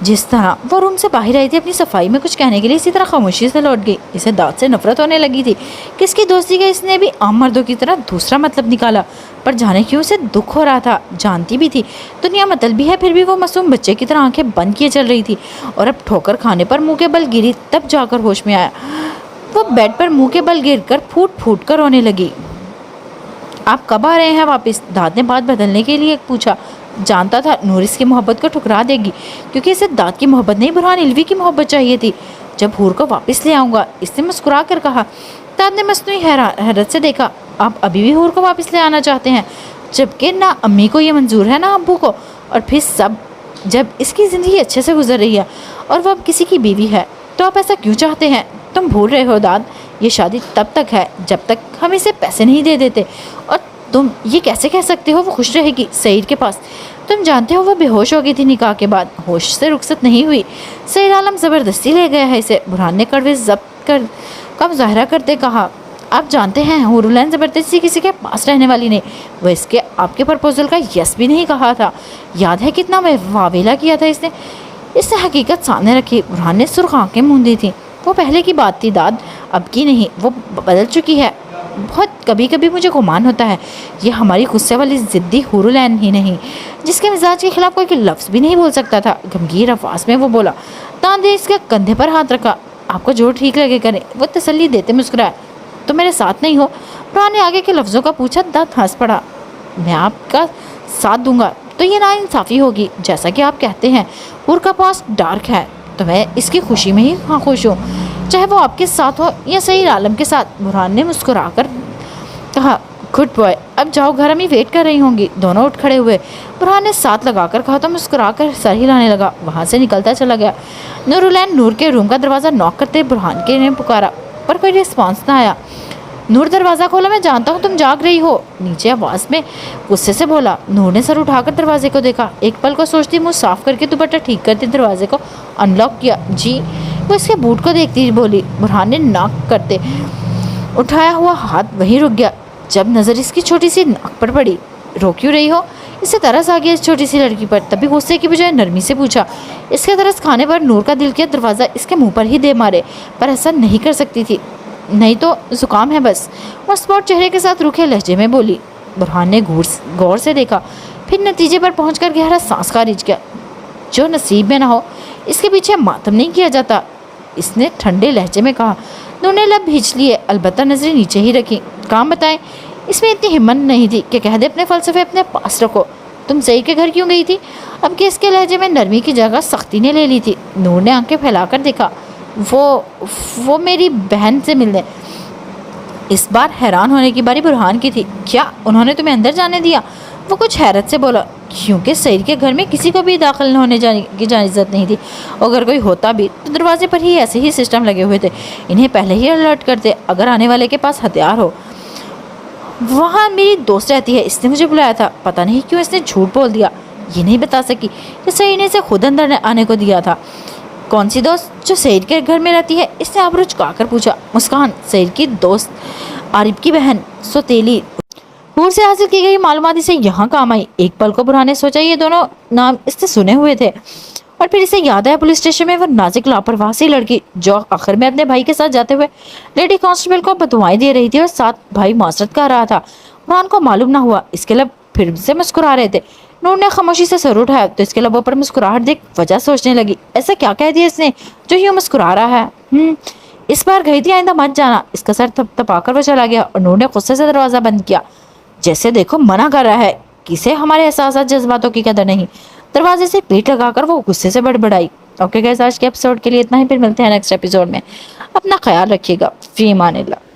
A: جس طرح وہ روم سے باہر آئی تھی اپنی صفائی میں کچھ کہنے کے لیے، اسی طرح خاموشی سے لوٹ گئی۔ اسے داد سے نفرت ہونے لگی تھی کہ اس کی دوستی کا اس نے بھی عام مردوں کی طرح دوسرا مطلب نکالا، پر جانے کیوں اسے دکھ ہو رہا تھا۔ جانتی بھی تھی دنیا مطلبی ہے، پھر بھی وہ معصوم بچے کی طرح آنکھیں بند کیے چل رہی تھی، اور اب ٹھوکر کھانے پر منہ کے بل گری تب جا کر ہوش میں آیا۔ وہ بیڈ پر منہ کے بل گر کر پھوٹ پھوٹ کر رونے لگی۔ آپ کب آ رہے ہیں واپس؟ داد نے بات بدلنے کے لیے پوچھا۔ جانتا تھا نور اس کی محبت کو ٹھکرا دے گی، کیونکہ اسے داد کی محبت نہیں، برہان الوی کی محبت چاہیے تھی۔ جب حور کو واپس لے آؤں گا، اس نے مسکرا کر کہا۔ داد نے مصنوعی حیرت سے دیکھا۔ آپ ابھی بھی حور کو واپس لے آنا چاہتے ہیں، جبکہ نہ امی کو یہ منظور ہے نہ ابو کو، اور پھر سب جب اس کی زندگی اچھے سے گزر رہی ہے اور وہ اب کسی کی بیوی ہے، تو آپ ایسا کیوں چاہتے ہیں؟ تم بھول رہے ہو داد، یہ شادی تب تک ہے جب تک ہم اسے پیسے نہیں دے دیتے، اور تم یہ کیسے کہہ سکتے ہو وہ خوش رہے گی سعید کے پاس؟ تم جانتے ہو وہ بے ہوش ہو گئی تھی نکاح کے بعد، ہوش سے رخصت نہیں ہوئی۔ سعید عالم زبردستی لے گیا ہے اسے، برہان نے کڑوے ضبط کا مظاہرہ کرتے کہا۔ آپ جانتے ہیں حور العین زبردستی کسی کے پاس رہنے والی نہیں، وہ اس کے آپ کے پرپوزل کا یس بھی نہیں کہا تھا۔ یاد ہے کتنا واویلا کیا تھا اس نے حقیقت سامنے رکھی۔ برہان نے سرخ آنکھیں موندی تھیں۔ وہ پہلے کی بات تھی داد، اب کی نہیں، وہ بدل چکی ہے بہت۔ کبھی کبھی مجھے گمان ہوتا ہے یہ ہماری غصے والی ضدی حور العین ہی نہیں، جس کے مزاج کے خلاف کوئی لفظ بھی نہیں بول سکتا تھا۔ گمگیر آواز میں وہ بولا۔ داد نے اس کے کندھے پر ہاتھ رکھا۔ آپ کو جو ٹھیک لگے کریں، وہ تسلی دیتے مسکرائے۔ تو میرے ساتھ نہیں ہو؟ برہان نے آگے کے لفظوں کا پوچھا۔ داد ہنس پڑا۔ میں آپ کا ساتھ دوں گا تو یہ ناانصافی ہوگی، جیسا کہ آپ کہتے ہیں حور کا پاس ڈارک ہے، تو میں اس کی خوشی میں ہی خوش ہوں، چاہے وہ آپ کے ساتھ ہو یا سعید عالم کے ساتھ۔ برہان نے مسکرا کر کہا۔ گڈ بوائے، اب جاؤ گھر، امی ویٹ کر رہی ہوں گی۔ دونوں اٹھ کھڑے ہوئے۔ برہان نے ساتھ لگا کر کہا تو مسکرا کر سر ہلانے لگا، وہاں سے نکلتا چلا گیا۔ نور العین نور کے روم کا دروازہ نوک کرتے برہان کے نے پکارا، پر کوئی رسپانس نہ آیا۔ نور دروازہ کھولا، میں جانتا ہوں تم جاگ رہی ہو، نیچے آواز میں غصے سے بولا۔ نور نے سر اٹھا کر دروازے کو دیکھا، ایک پل کو سوچتی منہ صاف کر کے دوپٹہ ٹھیک کرتی دروازے کو ان لاک کیا۔ جی؟ وہ اس کے بوٹ کو دیکھتی بولی۔ برہان نے ناک کرتے اٹھایا ہوا ہاتھ وہیں رک گیا۔ جب نظر اس کی چھوٹی سی ناک پر پڑی، رو کیوں رہی ہو؟ اسے ترس آ گیا اس چھوٹی سی لڑکی پر، تبھی غصے کی بجائے نرمی سے پوچھا۔ اس کے ترس کھانے پر نور کا دل کیا دروازہ اس کے منہ پر ہی دے مارے، پر ایسا نہیں کر سکتی تھی۔ نہیں تو زکام ہے بس، وہ اسپاٹ چہرے کے ساتھ روکھے لہجے میں بولی۔ برہان نے غور سے دیکھا، پھر نتیجے پر پہنچ کر گہرا سانس خارج کیا۔ جو نصیب میں نہ ہو اس کے پیچھے ماتم نہیں کیا جاتا، اس نے ٹھنڈے لہجے میں کہا۔ نور نے لب بھینچ لیے، البتہ نظریں نیچے ہی رکھی۔ کام بتائیں؟ اس میں اتنی ہمت نہیں تھی کہ کہہ دے اپنے فلسفے اپنے پاس رکھو۔ تم سعید کے گھر کیوں گئی تھی؟ اب کہ اس کے لہجے میں نرمی کی جگہ سختی نے لے لی تھی۔ نور نے آنکھیں پھیلا کر دیکھا۔ وہ میری بہن سے ملنے۔ اس بار حیران ہونے کی باری برہان کی تھی۔ کیا انہوں نے تمہیں اندر جانے دیا؟ وہ کچھ حیرت سے بولا۔ کیونکہ سعید کے گھر میں کسی کو بھی داخل ہونے کی اجازت نہیں تھی، اگر کوئی ہوتا بھی تو دروازے پر ہی ایسے ہی سسٹم لگے ہوئے تھے، انہیں پہلے ہی الرٹ کرتے اگر آنے والے کے پاس ہتھیار ہو۔ وہاں میری دوست رہتی ہے، اس نے مجھے بلایا تھا، پتہ نہیں کیوں اس نے جھوٹ بول دیا، یہ نہیں بتا سکی کہ سعید نے اسے خود اندر آنے کو دیا تھا۔ کون سی دوست جو سعید کے گھر میں رہتی ہے؟ اس نے ابرو چکا کر پوچھا۔ مسکان، سعید کی دوست عارف کی بہن سوتیلی۔ حور سے حاصل کی گئی معلومات اسے یہاں کام آئی۔ ایک پل کو برہان نے سوچا یہ دونوں نام اس نے سنے ہوئے تھے، اور پھر اسے یاد آیا پولیس اسٹیشن میں وہ نازک لاپرواہ سی لڑکی جو آخر میں اپنے بھائی کے ساتھ جاتے ہوئے لیڈی کانسٹیبل کو بدوائیں دے رہی تھی اور ساتھ بھائی معذرت کر رہا تھا۔ برہان کو معلوم نہ ہوا، اس کے لب پھر سے مسکرا رہے تھے۔ نور نے خاموشی سے سر اٹھایا تو اس کے لبوں پر مسکراہٹ دیکھ وجہ سوچنے لگی، ایسا کیا کہہ دیا اس نے جو یوں مسکرا رہا ہے؟ اس بار گئی تھی، آئندہ مت جانا۔ اس کا سر تپا کر وہ چلا گیا اور نور نے غصے سے دروازہ بند کیا۔ جیسے دیکھو منع کر رہا ہے، کسے ہمارے احساسات جذباتوں کی قدر نہیں۔ دروازے سے پیٹ لگا کر وہ غصے سے بڑبڑائی۔ اوکے گائز، آج کے ایپیسوڈ کے لیے اتنا ہی، پھر ملتے ہیں نیکسٹ ایپیسوڈ میں۔ اپنا خیال رکھیے گا، فی امان اللہ۔